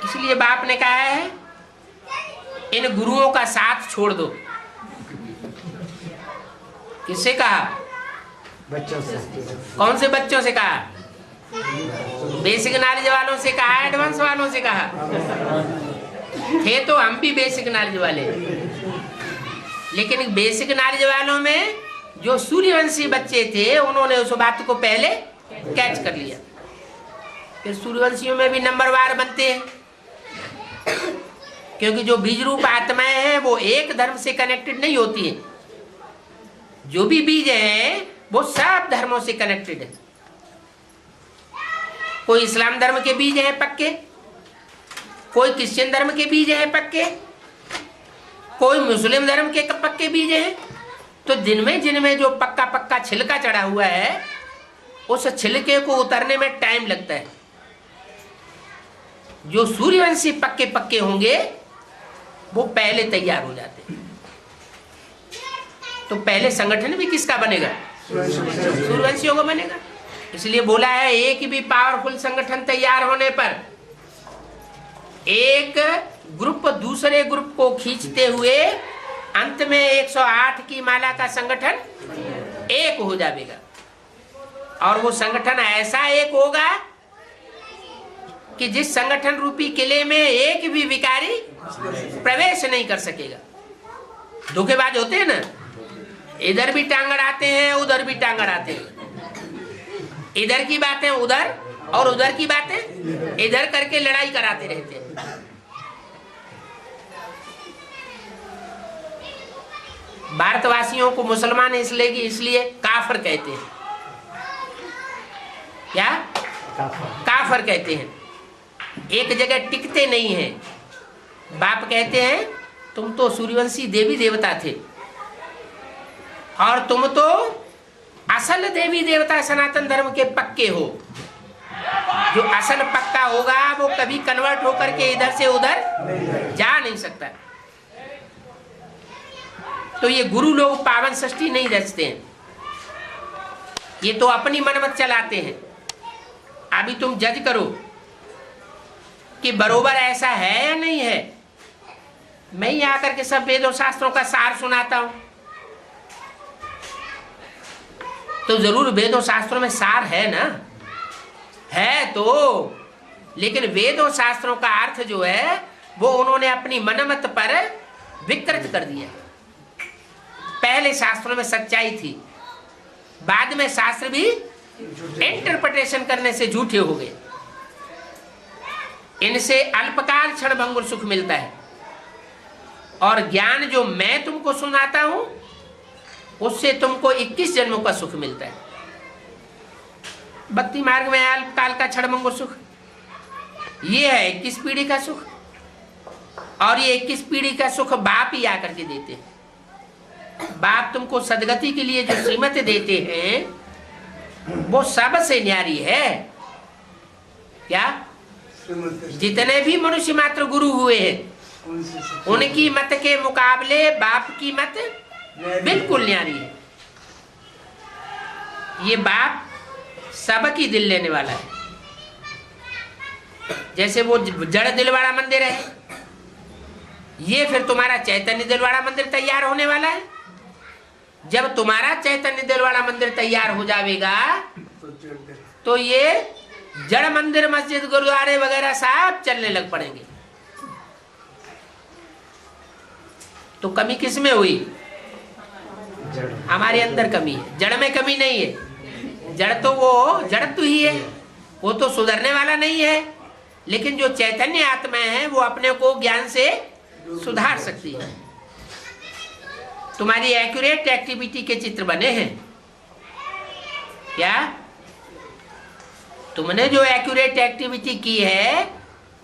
इसलिए बाप ने कहा है इन गुरुओं का साथ छोड़ दो। किससे कहा? बच्चों से। कौन से बच्चों से कहा? बेसिक नॉलेज वालों से कहा, एडवांस वालों से कहा? थे तो हम भी बेसिक नॉलेज वाले, लेकिन बेसिक नॉलेज वालों में जो सूर्यवंशी बच्चे थे उन्होंने उस बात को पहले कैच कर लिया। फिर सूर्यवंशियों में भी नंबरवार बनते हैं, क्योंकि जो बीज रूप आत्माएं हैं वो एक धर्म से कनेक्टेड नहीं होती है। जो भी बीज हैं वो सब धर्मों से कनेक्टेड है। कोई इस्लाम धर्म के बीज हैं पक्के, कोई क्रिश्चियन धर्म के बीज हैं पक्के, कोई मुस्लिम धर्म के पक्के बीज हैं। तो जिनमें जो पक्का पक्का छिलका चढ़ा हुआ है उस छिलके को उतरने में टाइम लगता है। जो सूर्यवंशी पक्के पक्के होंगे वो पहले तैयार हो जाते हैं। तो पहले संगठन भी किसका बनेगा? सूर्यवंशियों का बनेगा। इसलिए बोला है एक भी पावरफुल संगठन तैयार होने पर एक ग्रुप दूसरे ग्रुप को खींचते हुए अंत में 108 की माला का संगठन एक हो जाएगा। और वो संगठन ऐसा एक होगा कि जिस संगठन रूपी किले में एक भी विकारी प्रवेश नहीं कर सकेगा। धोखेबाज होते हैं ना, इधर भी टांग अड़ाते हैं उधर भी टांग अड़ाते हैं। इधर की बातें उधर और उधर की बातें इधर करके लड़ाई कराते रहते हैं। भारतवासियों को मुसलमान इसलिए काफर कहते हैं। क्या? काफर कहते हैं। एक जगह टिकते नहीं हैं। बाप कहते हैं तुम तो सूर्यवंशी देवी देवता थे और तुम तो असल देवी देवता सनातन धर्म के पक्के हो। जो असल पक्का होगा वो कभी कन्वर्ट होकर के इधर से उधर जा नहीं सकता। तो ये गुरु लोग पावन षष्ठी नहीं रचते हैं, ये तो अपनी मनमत चलाते हैं। अभी तुम जज करो कि बरोबर ऐसा है या नहीं है। मैं ही आकर के सब वेदों शास्त्रों का सार सुनाता हूं, तो जरूर वेदों शास्त्रों में सार है ना, है तो। लेकिन वेदों शास्त्रों का अर्थ जो है वो उन्होंने अपनी मनमत पर विकृत कर दिया। पहले शास्त्रों में सच्चाई थी, बाद में शास्त्र भी इंटरप्रिटेशन करने से झूठे हो गए। इनसे अल्पकाल क्षणभंगुर सुख मिलता है, और ज्ञान जो मैं तुमको सुनाता हूं उससे तुमको 21 जन्मों का सुख मिलता है। भक्ति मार्ग में अल्पकाल का क्षणभंगुर सुख ये है 21 पीढ़ी का सुख, और ये 21 पीढ़ी का सुख बाप ही आकर के देते हैं। बाप तुमको सदगति के लिए जो श्रीमत देते हैं वो सबसे न्यारी है। क्या? जितने भी मनुष्य मात्र गुरु हुए हैं उनकी मत के मुकाबले बाप की मत बिल्कुल न्यारी है। ये बाप सबकी दिल लेने वाला है। जैसे वो जड़ दिल वाला मंदिर है, ये फिर तुम्हारा चैतन्य दिल वाला मंदिर तैयार होने वाला है। जब तुम्हारा चैतन्य दिल वाला मंदिर तैयार हो जाएगा तो ये जड़ मंदिर, मस्जिद, गुरुद्वारे वगैरह सब चलने लग पड़ेंगे। तो कमी किस में हुई? हमारे अंदर कमी है, जड़ में कमी नहीं है। जड़ तो वो जड़ तो ही है, वो तो सुधरने वाला नहीं है। लेकिन जो चैतन्य आत्मा है वो अपने को ज्ञान से सुधार सकती है। तुम्हारी एक्यूरेट एक्टिविटी के चित्र बने हैं क्या? तुमने जो एक्यूरेट एक्टिविटी की है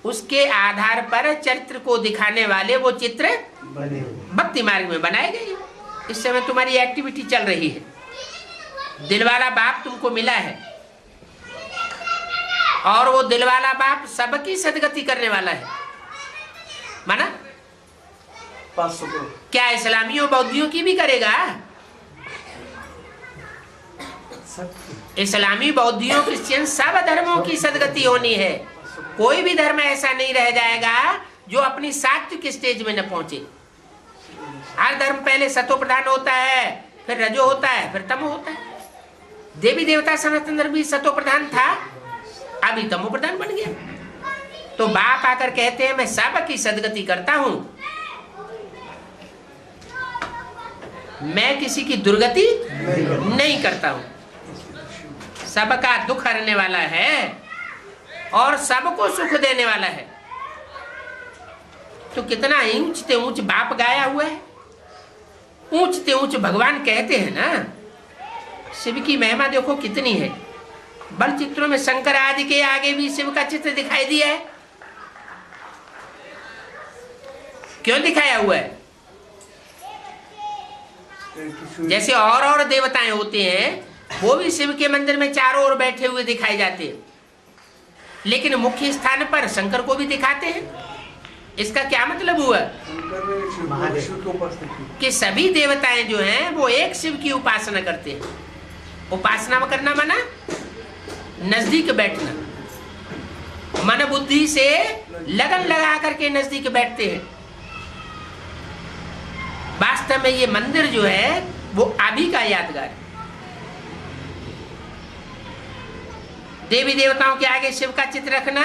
उसके आधार पर चरित्र को दिखाने वाले वो चित्र भक्ति मार्ग में बनाए गए। इस समय तुम्हारी एक्टिविटी चल रही है। दिलवाला बाप तुमको मिला है और वो दिलवाला बाप सबकी सदगति करने वाला है। माना 500 करोड़। क्या इस्लामियों बौद्धियों की भी करेगा? इस्लामी, बौद्धियों, क्रिश्चियन सब धर्मों की सदगति होनी है। कोई भी धर्म ऐसा नहीं रह जाएगा जो अपनी सात्विक स्टेज में न पहुंचे। हर धर्म पहले सतो प्रधान होता है, फिर रजो होता है, फिर तमो होता है। देवी देवता सनातन धर्म भी सतो प्रधान था, अभी तमो प्रधान बन गया। तो बाप आकर कहते हैं मैं सबकी सदगति करता हूं, मैं किसी की दुर्गति नहीं करता हूं। सबका दुख हरने वाला है और सबको सुख देने वाला है। तो कितना ऊंचते ऊंच बाप गाया हुआ है, ऊंचते ऊंच भगवान कहते हैं ना। शिव की महिमा देखो कितनी है। बल चित्रों में शंकर आदि के आगे भी शिव का चित्र दिखाई दिया है। क्यों दिखाया हुआ है? जैसे और देवताएं होते हैं वो भी शिव के मंदिर में चारों ओर बैठे हुए दिखाए जाते हैं, लेकिन मुख्य स्थान पर शंकर को भी दिखाते हैं। इसका क्या मतलब हुआ? कि सभी देवताएं जो हैं वो एक शिव की उपासना करते हैं। उपासना करना माना नजदीक बैठना, मन बुद्धि से लगन लगा करके नजदीक बैठते हैं। वास्तव में ये मंदिर जो है वो अभी का यादगार है। देवी देवताओं के आगे शिव का चित्र रखना,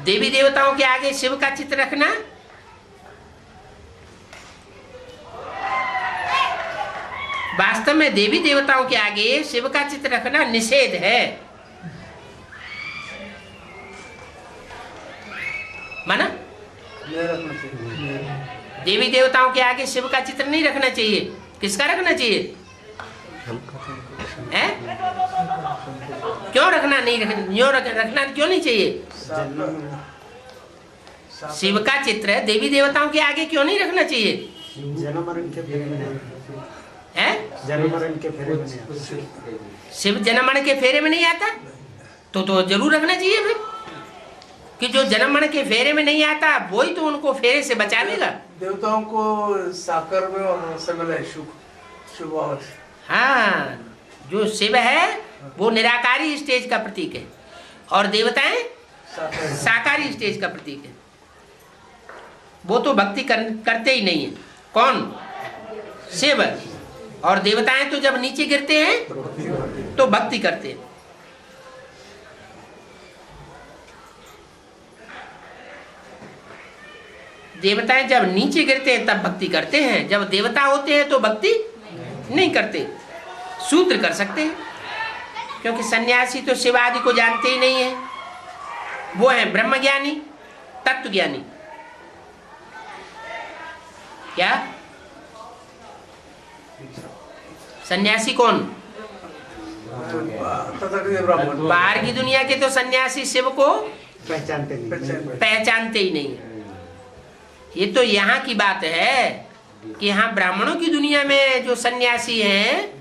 देवी देवताओं के आगे शिव का चित्र रखना वास्तव में देवी देवताओं के आगे शिव का चित्र रखना निषेध है। माना देवी देवताओं के आगे शिव का चित्र नहीं रखना चाहिए। किसका रखना चाहिए? है? क्यों रखना नहीं रखना क्यों नहीं चाहिए? शिव का चित्र देवी देवताओं के आगे क्यों नहीं रखना चाहिए? जन्म मरण के फेरे में नहीं, है? जन्म मरण के फेरे में नहीं। शिव जन्म मरण के फेरे में नहीं आता तो जरूर रखना चाहिए फिर, कि जो जन्म मरण के फेरे में नहीं आता वही तो उनको फेरे से बचा देगा। देवताओं को साकर में और सबला शुभ। हाँ, जो शिव है वो निराकारी स्टेज का प्रतीक है और देवताएं साकारी स्टेज का प्रतीक है। वो तो भक्ति करते ही नहीं है। कौन? शिव। और देवताएं तो जब नीचे गिरते हैं तो भक्ति करते हैं। देवताएं जब नीचे गिरते हैं तब भक्ति करते हैं, जब देवता होते हैं तो भक्ति नहीं करते। सूत्र कर सकते हैं क्योंकि सन्यासी तो शिव आदि को जानते ही नहीं है। वो है ब्रह्मज्ञानी, तत्व ज्ञानी। क्या सन्यासी कौन? बाहर की दुनिया के तो सन्यासी शिव को पहचानते ही नहीं है। ये तो यहाँ की बात है कि यहाँ ब्राह्मणों की दुनिया में जो सन्यासी हैं,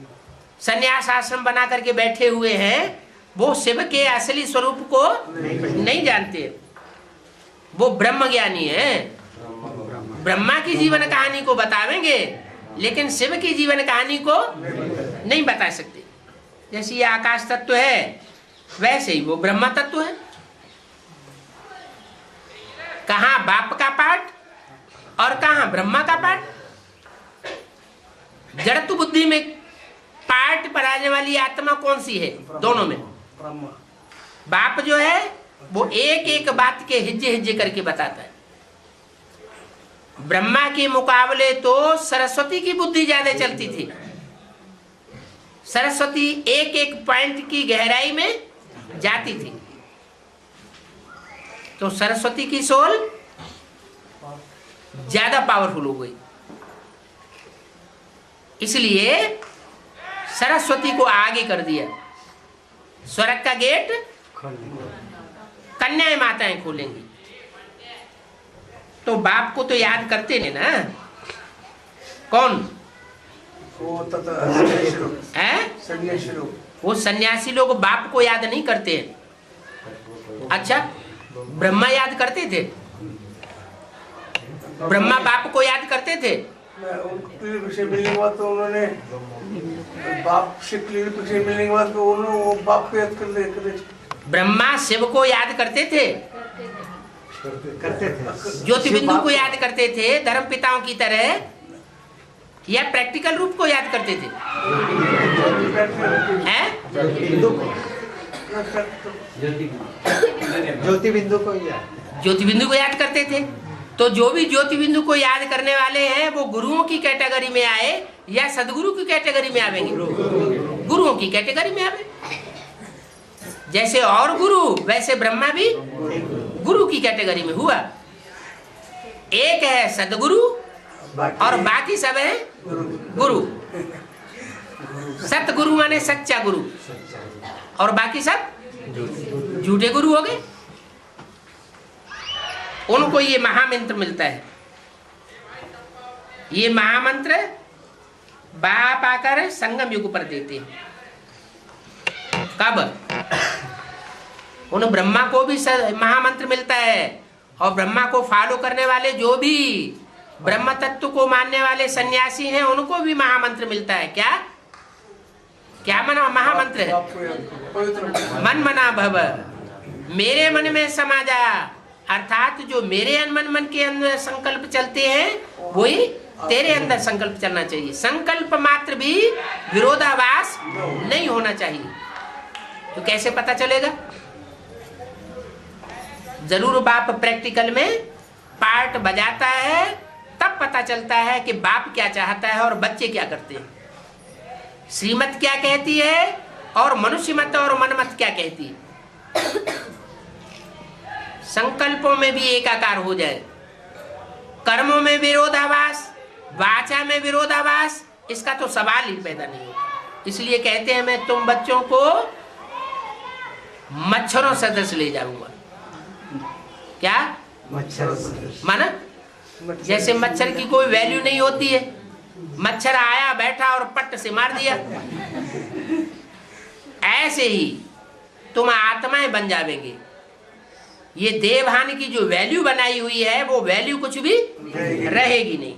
सन्यास आश्रम बना करके बैठे हुए हैं, वो शिव के असली स्वरूप को नहीं जानते। वो ब्रह्म ज्ञानी है। ब्रह्मा की जीवन कहानी को बतावेंगे लेकिन शिव की जीवन कहानी को नहीं बता सकते। जैसे ये आकाश तत्व है वैसे ही वो ब्रह्मा तत्व है। कहाँ बाप का पाठ और कहाँ ब्रह्मा का पाठ। जड़त्व बुद्धि में पाठ पढ़ाने वाली आत्मा कौन सी है? दोनों में ब्रह्मा। बाप जो है वो एक एक बात के हिज्जे हिज्जे करके बताता है। ब्रह्मा के मुकाबले तो सरस्वती की बुद्धि ज्यादा चलती थी। सरस्वती एक एक पॉइंट की गहराई में जाती थी। तो सरस्वती की सोल ज्यादा पावरफुल हो गई, इसलिए सरस्वती को आगे कर दिया। स्वर्ग का गेट कन्याएं माताएं खोलेंगी। तो बाप को तो याद करते नहीं ना। कौन? वो सन्यासी लोग। वो सन्यासी लोग बाप को याद नहीं करते हैं। अच्छा, ब्रह्मा याद करते थे? ब्रह्मा बाप को याद करते थे? विषय मिलने के बाद तो उन्होंने बाप से विषय मिलने के बाद तो उन्होंने वो बाप को याद कर। ब्रह्मा शिव को याद करते थे? करते थे। ज्योति बिंदु को याद करते थे धर्म पिताओं की तरह, या प्रैक्टिकल रूप को याद करते थे? हैं? ज्योति बिंदु को याद। ज्योति बिंदु को याद करते थे। तो जो भी ज्योति बिंदु को याद करने वाले हैं वो गुरुओं की कैटेगरी में आए या सदगुरु की कैटेगरी में आवेंगे? गुरुओं की कैटेगरी में आवे। जैसे और गुरु वैसे ब्रह्मा भी गुरु की कैटेगरी में हुआ। एक है सदगुरु और बाकी सब है गुरु। सतगुरु माने सच्चा गुरु और बाकी सब झूठे गुरु हो गए। उनको ये महामंत्र मिलता है। ये महामंत्र बाप आकर संगम युग पर देते हैं। कब? उन ब्रह्मा को भी महामंत्र मिलता है और ब्रह्मा को फॉलो करने वाले जो भी ब्रह्म तत्व को मानने वाले सन्यासी हैं उनको भी महामंत्र मिलता है। क्या क्या मना महामंत्र है? मन मना भव, मेरे मन में समा जा। अर्थात जो मेरे मन के अंदर संकल्प चलते हैं वही तेरे अंदर संकल्प चलना चाहिए। संकल्प मात्र भी विरोधाभास नहीं होना चाहिए। तो कैसे पता चलेगा? जरूर बाप प्रैक्टिकल में पार्ट बजाता है, तब पता चलता है कि बाप क्या चाहता है और बच्चे क्या करते हैं। श्रीमत क्या कहती है और मनुष्य मत और मनमत क्या कहती है। संकल्पों में भी एकाकार हो जाए, कर्मों में विरोधाभास, वाचा में विरोधाभास, इसका तो सवाल ही पैदा नहीं होता। इसलिए कहते हैं मैं तुम बच्चों को मच्छरों सदृश ले जाऊंगा। क्या? मच्छर माना जैसे मच्छर की कोई वैल्यू नहीं होती है। मच्छर आया बैठा और पट्ट से मार दिया। ऐसे ही तुम आत्माएं बन जावेंगे। ये देवहान की जो वैल्यू बनाई हुई है वो वैल्यू कुछ भी रहेगी नहीं।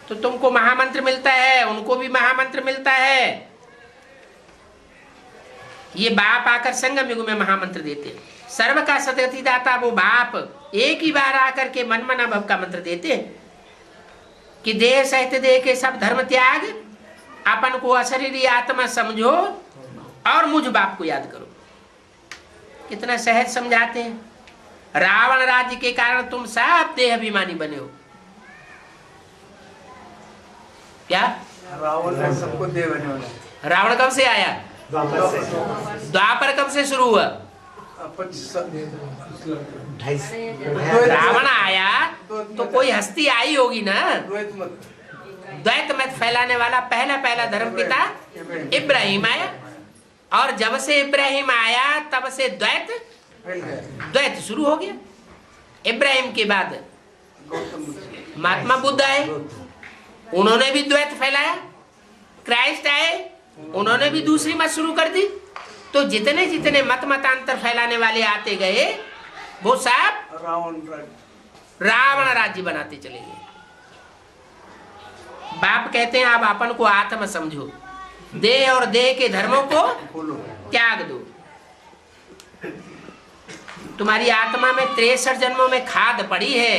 तो तुमको महामंत्र मिलता है, उनको भी महामंत्र मिलता है। ये बाप आकर संगम युग में महामंत्र देते हैं। सर्व का सदगति दाता वो बाप एक ही बार आकर के मन मना भव का मंत्र देते हैं कि देह सहित देह के सब धर्म त्याग, अपन को अशरीरी आत्मा समझो और मुझ बाप को याद करो। कितना सहज समझाते हैं। रावण राज्य के कारण तुम सब देह अभिमानी बने हो। क्या? रावण सबको देह बने वाला। रावण कब से आया? द्वापर कब से शुरू हुआ? रावण आया तो कोई हस्ती आई होगी ना। द्वैत मत फैलाने वाला पहला धर्म पिता इब्राहिम आया, और जब से इब्राहिम आया तब से द्वैत शुरू हो गया। इब्राहिम के बाद महात्मा बुद्ध आए, उन्होंने भी द्वैत फैलाया। क्राइस्ट आए, उन्होंने भी दूसरी मत शुरू कर दी। तो जितने जितने मतांतर फैलाने वाले आते गए वो सब रावण राज्य बनाते चले गए। बाप कहते हैं आप अपन को आत्मा समझो, देह और देह के धर्मों को त्याग दो। तुम्हारी आत्मा में 63 जन्मों में खाद पड़ी है।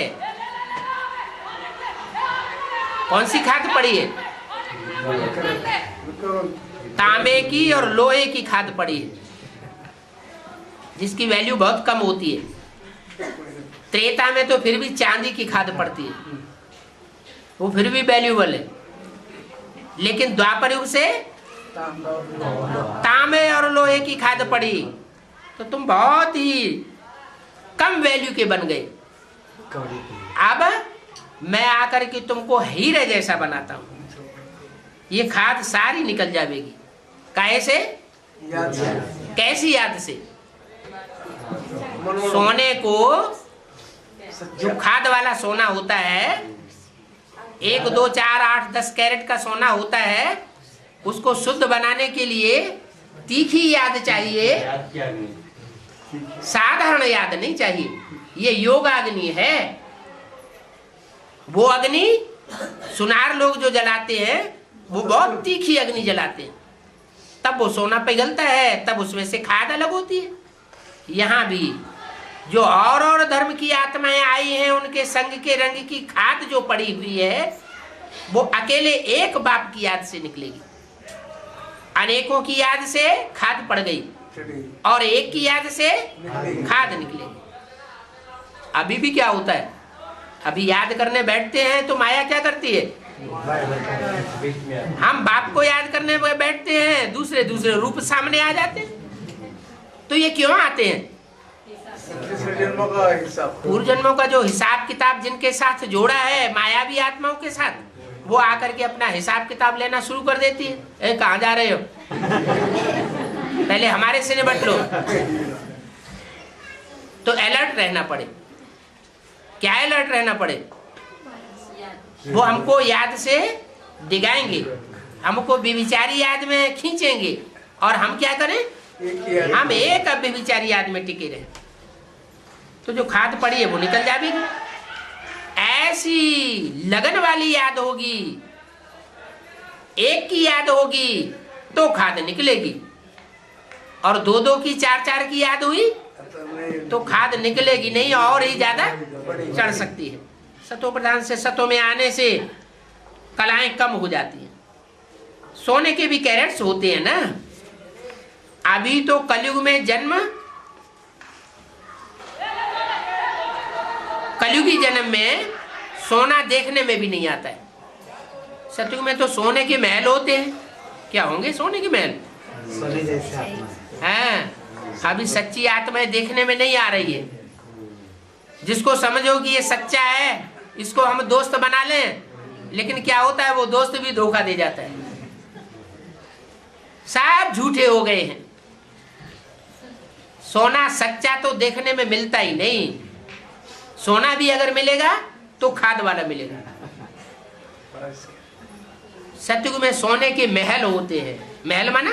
कौन सी खाद पड़ी है? तांबे की और लोहे की खाद पड़ी है, जिसकी वैल्यू बहुत कम होती है। त्रेता में तो फिर भी चांदी की खाद पड़ती है, वो फिर भी वैल्यूबल है। लेकिन द्वापर युग से तांबे और लोहे की खाद पड़ी, तो तुम बहुत ही कम वैल्यू के बन गए। अब मैं आकर के तुमको हीरे जैसा बनाता हूं, ये खाद सारी निकल जाएगी। कैसे? कैसी याद से? सोने को, जो खाद वाला सोना होता है, 1, 2, 4, 8, 10 कैरेट का सोना होता है, उसको शुद्ध बनाने के लिए तीखी याद चाहिए, साधारण याद नहीं चाहिए। ये योग अग्नि है। वो अग्नि सुनार लोग जो जलाते हैं, वो बहुत तीखी अग्नि जलाते हैं, तब वो सोना पिघलता है, तब उसमें से खाद अलग होती है। यहाँ भी जो और धर्म की आत्माएं आई हैं, उनके संग के रंग की खाद जो पड़ी हुई है, वो अकेले एक बाप की याद से निकलेगी। अनेकों की याद से खाद पड़ गई और एक की याद से खाद निकलेगी। अभी भी क्या होता है, अभी याद करने बैठते हैं तो माया क्या करती है? हम बाप को याद करने बैठते हैं, दूसरे दूसरे रूप सामने आ जाते हैं। तो ये क्यों आते हैं? पूर्व जन्मों का जो हिसाब किताब जिनके साथ जोड़ा है मायावी आत्माओं के साथ, वो आकर के अपना हिसाब किताब लेना शुरू कर देती है। कहाँ जा रहे हो? पहले हमारे से निपट लो। तो अलर्ट रहना पड़े। क्या अलर्ट रहना पड़े? वो हमको याद से डिगाएंगे, हमको व्यभिचारी याद में खींचेंगे, और हम क्या करें? हम एक व्यभिचारी याद में टिके रहे, तो जो खाद पड़ी है वो निकल जाएगी। ऐसी लगन वाली याद होगी, एक की याद होगी तो खाद निकलेगी, और 2-2 की 4-4 की याद हुई तो खाद निकलेगी नहीं, और ही ज्यादा चढ़ सकती है। सतो प्रधान से सतो में आने से कलाएं कम हो जाती हैं। सोने के भी कैरेट्स होते हैं ना। अभी तो कलयुग में जन्म, कलयुगी जन्म में सोना देखने में भी नहीं आता है। सतयुग में तो सोने के महल होते हैं। क्या होंगे सोने के महल? सोने जैसे आत्मा हैं। अभी सच्ची आत्माएं देखने में नहीं आ रही है। जिसको समझो कि ये सच्चा है, इसको हम दोस्त बना लें, लेकिन क्या होता है, वो दोस्त भी धोखा दे जाता है। सब झूठे हो गए हैं। सोना सच्चा तो देखने में मिलता ही नहीं। सोना भी अगर मिलेगा तो खाद वाला मिलेगा। सतयुग में सोने के महल होते हैं। महल माना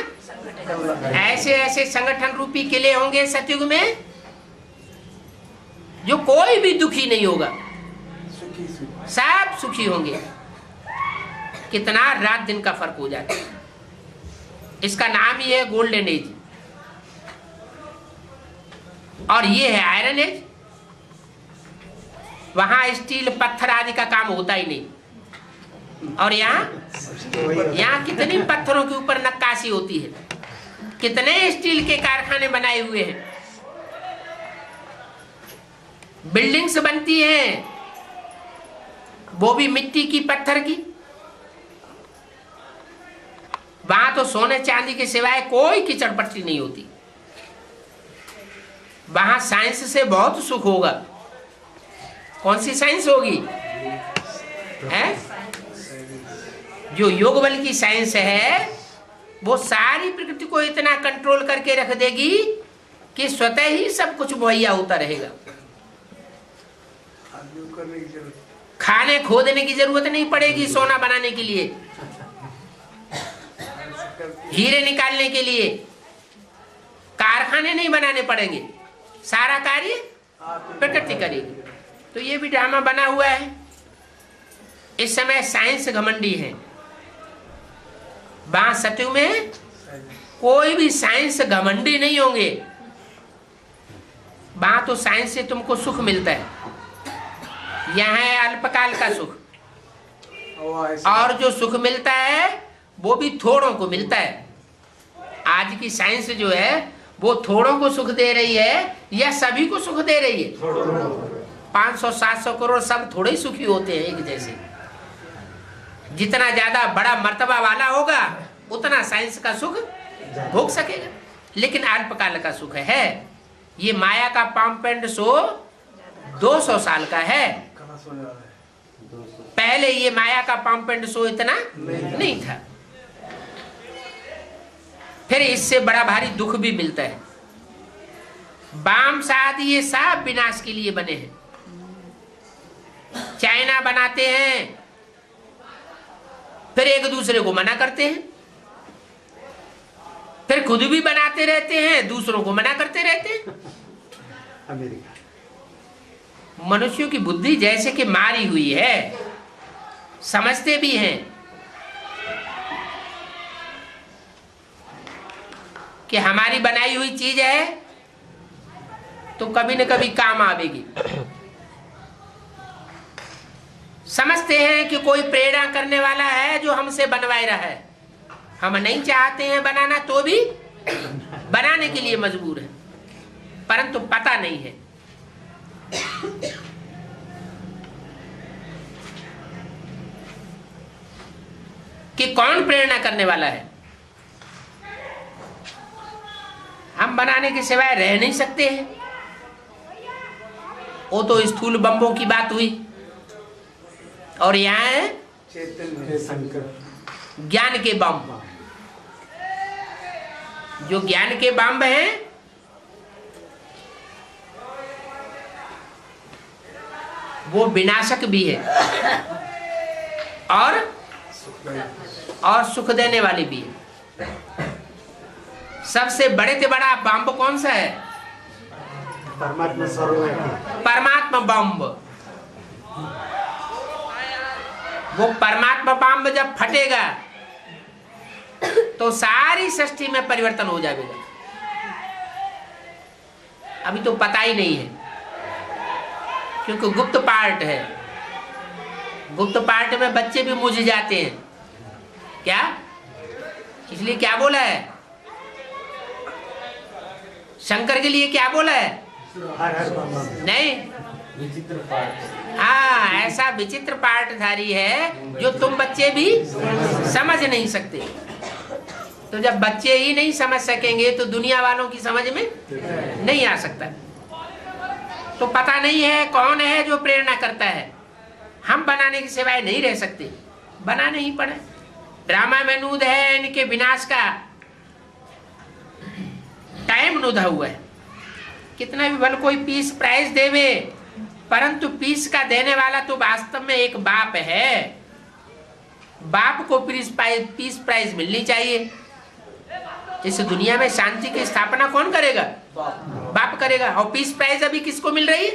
ऐसे ऐसे संगठन रूपी किले होंगे सतयुग में, जो कोई भी दुखी नहीं होगा, सब सुखी होंगे। कितना रात दिन का फर्क हो जाता है। इसका नाम ही है गोल्डन एज, और ये है आयरन एज। वहां स्टील पत्थर आदि का काम होता ही नहीं, और यहाँ कितनी पत्थरों के ऊपर नक्काशी होती है, कितने स्टील के कारखाने बनाए हुए हैं, बिल्डिंग्स बनती हैं, वो भी मिट्टी की, पत्थर की। वहां तो सोने चांदी के सिवाय कोई कीचड़ पट्टी नहीं होती। वहां साइंस से बहुत सुख होगा। कौन सी साइंस होगी? है जो योग बल की साइंस है, वो सारी प्रकृति को इतना कंट्रोल करके रख देगी कि स्वतः ही सब कुछ मुहैया होता रहेगा। खाने खोदने की जरूरत नहीं पड़ेगी सोना बनाने के लिए, हीरे निकालने के लिए कारखाने नहीं बनाने पड़ेंगे। सारा कार्य प्रकृति करेगी। तो ये भी ड्रामा बना हुआ है। इस समय साइंस घमंडी है। वहां सतयुग में कोई भी साइंस घमंडी नहीं होंगे। वहां तो साइंस से तुमको सुख मिलता है, यह है अल्पकाल का सुख। और जो सुख मिलता है वो भी थोड़ों को मिलता है। आज की साइंस जो है वो थोड़ों को सुख दे रही है या सभी को सुख दे रही है? 500-700 करोड़ सब थोड़े ही सुखी होते हैं एक जैसे। जितना ज्यादा बड़ा मर्तबा वाला होगा उतना साइंस का सुख भोग सकेगा। लेकिन अल्पकाल का सुख है। ये माया का पाम्पेंड शो 200 साल का है। पहले ये माया का पाम्पेंड शो इतना नहीं था। फिर इससे बड़ा भारी दुख भी मिलता है। बाम साध ये सब विनाश के लिए बने हैं। चाइना बनाते हैं, फिर एक दूसरे को मना करते हैं, फिर खुद भी बनाते रहते हैं, दूसरों को मना करते रहते हैं। अमेरिका मनुष्यों की बुद्धि जैसे कि मारी हुई है, समझते भी हैं कि हमारी बनाई हुई चीज है तो कभी न कभी काम आवेगी। समझते हैं कि कोई प्रेरणा करने वाला है जो हमसे बनवाए रहा है। हम नहीं चाहते हैं बनाना तो भी बनाने के लिए मजबूर है, परंतु पता नहीं है कि कौन प्रेरणा करने वाला है। हम बनाने के सिवाय रह नहीं सकते हैं। वो तो स्थूल बम्बों की बात हुई, और यहाँ है ज्ञान के बम। जो ज्ञान के बम हैं वो विनाशक भी है और सुख देने वाली भी है। सबसे बड़े से बड़ा बम कौन सा है? परमात्मा स्वरूप है। परमात्मा बम। वो परमात्मा बम जब फटेगा तो सारी सृष्टि में परिवर्तन हो जाएगा। अभी तो पता ही नहीं है, क्योंकि गुप्त पार्ट है। गुप्त पार्ट में बच्चे भी मुझ जाते हैं। क्या? इसलिए क्या बोला है शंकर के लिए? क्या बोला है? नहीं, हाँ, ऐसा विचित्र पार्टधारी है जो तुम बच्चे भी समझ नहीं सकते। तो जब बच्चे ही नहीं समझ सकेंगे तो दुनिया वालों की समझ में नहीं आ सकता। तो पता नहीं है कौन है जो प्रेरणा करता है। हम बनाने के सिवाय नहीं रह सकते, बनाने ही पड़े। ड्रामा में नूद है इनके विनाश का टाइम नुदा हुआ है। कितना भी भले कोई पीस प्राइज देवे, परंतु पीस का देने वाला तो वास्तव में एक बाप है। बाप को पीस प्राइज मिलनी चाहिए। इस दुनिया में शांति की स्थापना कौन करेगा? बाप करेगा। और पीस प्राइज अभी किसको मिल रही है?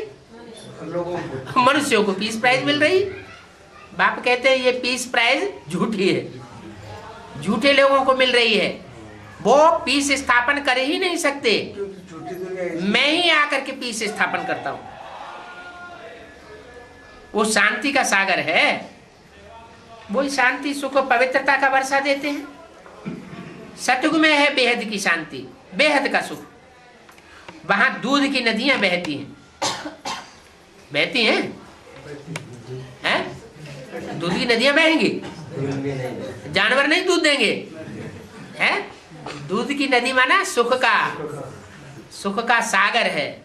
मनुष्यों को पीस प्राइज मिल रही। बाप कहते हैं ये पीस प्राइज झूठी है, झूठे लोगों को मिल रही है। वो पीस स्थापन कर ही नहीं सकते, मैं ही आकर के पीस स्थापन करता हूं। वो शांति का सागर है। वो शांति सुख पवित्रता का वर्षा देते हैं। सतयुग में है बेहद की शांति, बेहद का सुख। वहां दूध की नदियां बहती हैं। बहती हैं? हैं? दूध की नदियां बहेंगी? जानवर नहीं दूध देंगे? हैं? दूध की नदी माना सुख का सागर है।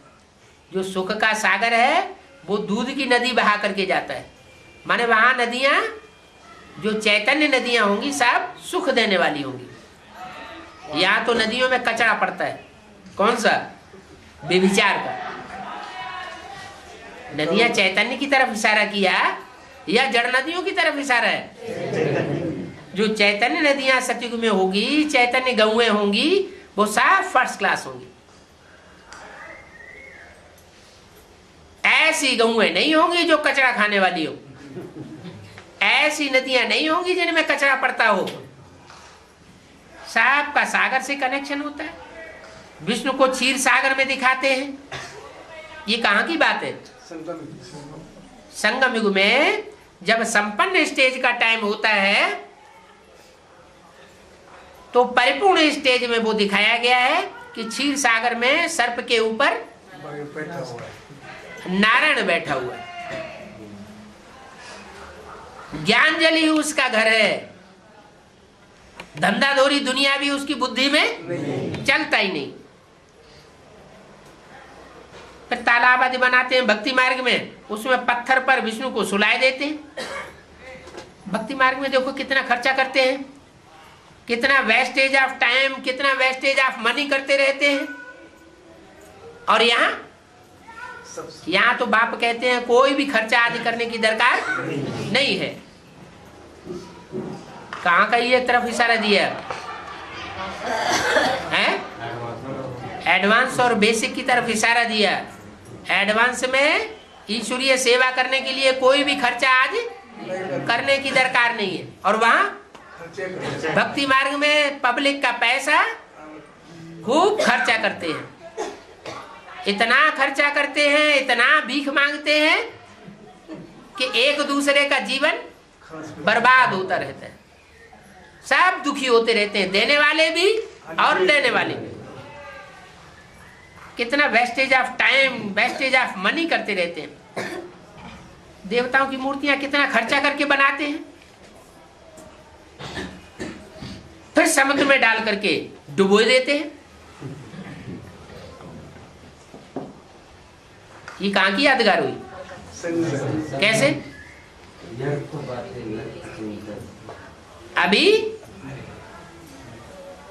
जो सुख का सागर है वो दूध की नदी बहा करके जाता है। माने वहां नदियां जो चैतन्य नदियां होंगी सब सुख देने वाली होंगी। यहाँ तो नदियों में कचरा पड़ता है। कौन सा? बेविचार का। नदियां चैतन्य की तरफ इशारा किया या जड़ नदियों की तरफ इशारा है? जो चैतन्य नदियां सतयुग में होगी, चैतन्य गौएं होंगी, वो सब फर्स्ट क्लास होंगी। ऐसी गौएं नहीं होंगी जो कचरा खाने वाली हो। ऐसी नदियां नहीं होंगी जिनमें कचरा पड़ता हो। सबका सागर से कनेक्शन होता है। विष्णु को क्षीर सागर में दिखाते हैं, ये कहाँ की बात है? संगम युग में जब संपन्न स्टेज का टाइम होता है तो परिपूर्ण स्टेज में वो दिखाया गया है कि क्षीर सागर में सर्प के ऊपर नारायण बैठा हुआ है। ज्ञानजल ही उसका घर है, धंधाधोरी दुनिया भी उसकी बुद्धि में चलता ही नहीं। फिर तालाब आदि बनाते हैं भक्ति मार्ग में, उसमें पत्थर पर विष्णु को सुलाए देते हैं। भक्ति मार्ग में देखो कितना खर्चा करते हैं, कितना वेस्टेज ऑफ टाइम, कितना वेस्टेज ऑफ मनी करते रहते हैं। और यहाँ तो बाप कहते हैं कोई भी खर्चा आदि करने की दरकार नहीं है। कहाँ का ये तरफ इशारा दिया है? एडवांस और बेसिक की तरफ इशारा दिया। एडवांस में ईश्वरीय सेवा करने के लिए कोई भी खर्चा आज करने की दरकार नहीं है, और वहाँ भक्ति मार्ग में पब्लिक का पैसा खूब खर्चा करते हैं। इतना खर्चा करते हैं, इतना भीख मांगते हैं कि एक दूसरे का जीवन बर्बाद होता रहता है। सब दुखी होते रहते हैं, देने वाले भी और लेने वाले भी। कितना wastage of time, wastage of money करते रहते हैं। देवताओं की मूर्तियां कितना खर्चा करके बनाते हैं, फिर समुद्र में डाल करके डुबो देते हैं। ये कहाँ की यादगार हुई? कैसे?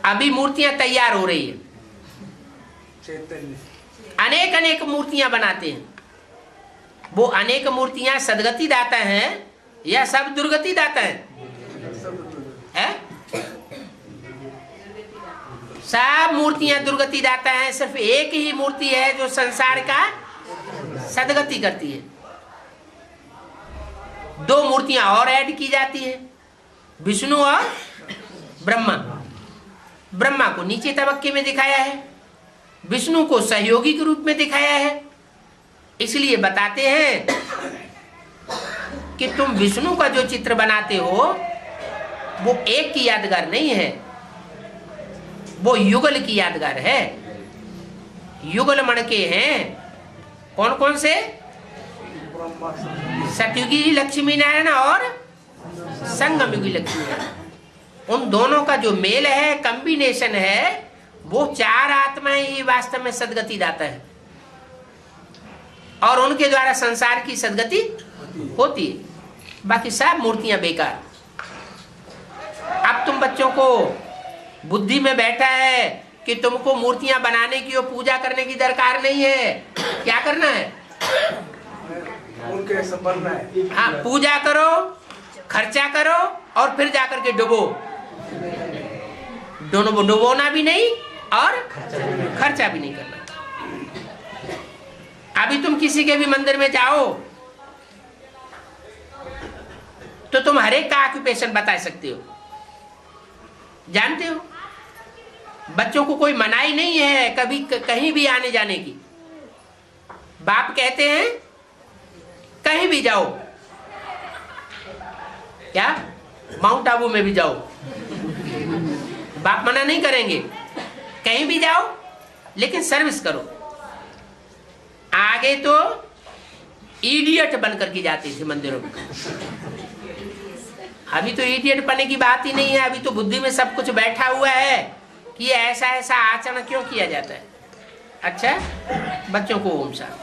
अभी मूर्तियां तैयार हो रही है, अनेक अनेक मूर्तियां बनाते हैं। वो अनेक मूर्तियां सदगति दाता हैं या सब दुर्गति दाता है? सब मूर्तियां दुर्गति दाता है। सिर्फ एक ही मूर्ति है जो संसार का सदगति करती है। दो मूर्तियां और ऐड की जाती है, विष्णु और ब्रह्मा। ब्रह्मा को नीचे तबक्के में दिखाया है, विष्णु को सहयोगी के रूप में दिखाया है। इसलिए बताते हैं कि तुम विष्णु का जो चित्र बनाते हो वो एक की यादगार नहीं है, वो युगल की यादगार है। युगल मणके हैं। कौन कौन से? सतयुगी लक्ष्मी नारायण और संगम युगी लक्ष्मी नारायण। उन दोनों का जो मेल है, कॉम्बिनेशन है, वो चार आत्माएं ही वास्तव में सदगति दाता है, और उनके द्वारा संसार की सदगति होती है। बाकी सब मूर्तियां बेकार। अब तुम बच्चों को बुद्धि में बैठा है कि तुमको मूर्तियां बनाने की और पूजा करने की दरकार नहीं है। क्या करना है? उनके सब बनना है। हाँ, पूजा करो, खर्चा करो, और फिर जाकर के डुबो। दोनों डुबोना भी नहीं और खर्चा भी नहीं करना। अभी तुम किसी के भी मंदिर में जाओ तो तुम हर एक का ऑक्यूपेशन बता सकते हो, जानते हो। बच्चों को कोई मनाही नहीं है कभी कहीं भी आने जाने की। बाप कहते हैं कहीं भी जाओ, क्या माउंट आबू में भी जाओ, बाप मना नहीं करेंगे। कहीं भी जाओ लेकिन सर्विस करो। आगे तो इडियट बन करके जाते थे मंदिरों में, अभी तो इडियट बनने की बात ही नहीं है। अभी तो बुद्धि में सब कुछ बैठा हुआ है कि ऐसा ऐसा आचरण क्यों किया जाता है। अच्छा, बच्चों को ओम शांति।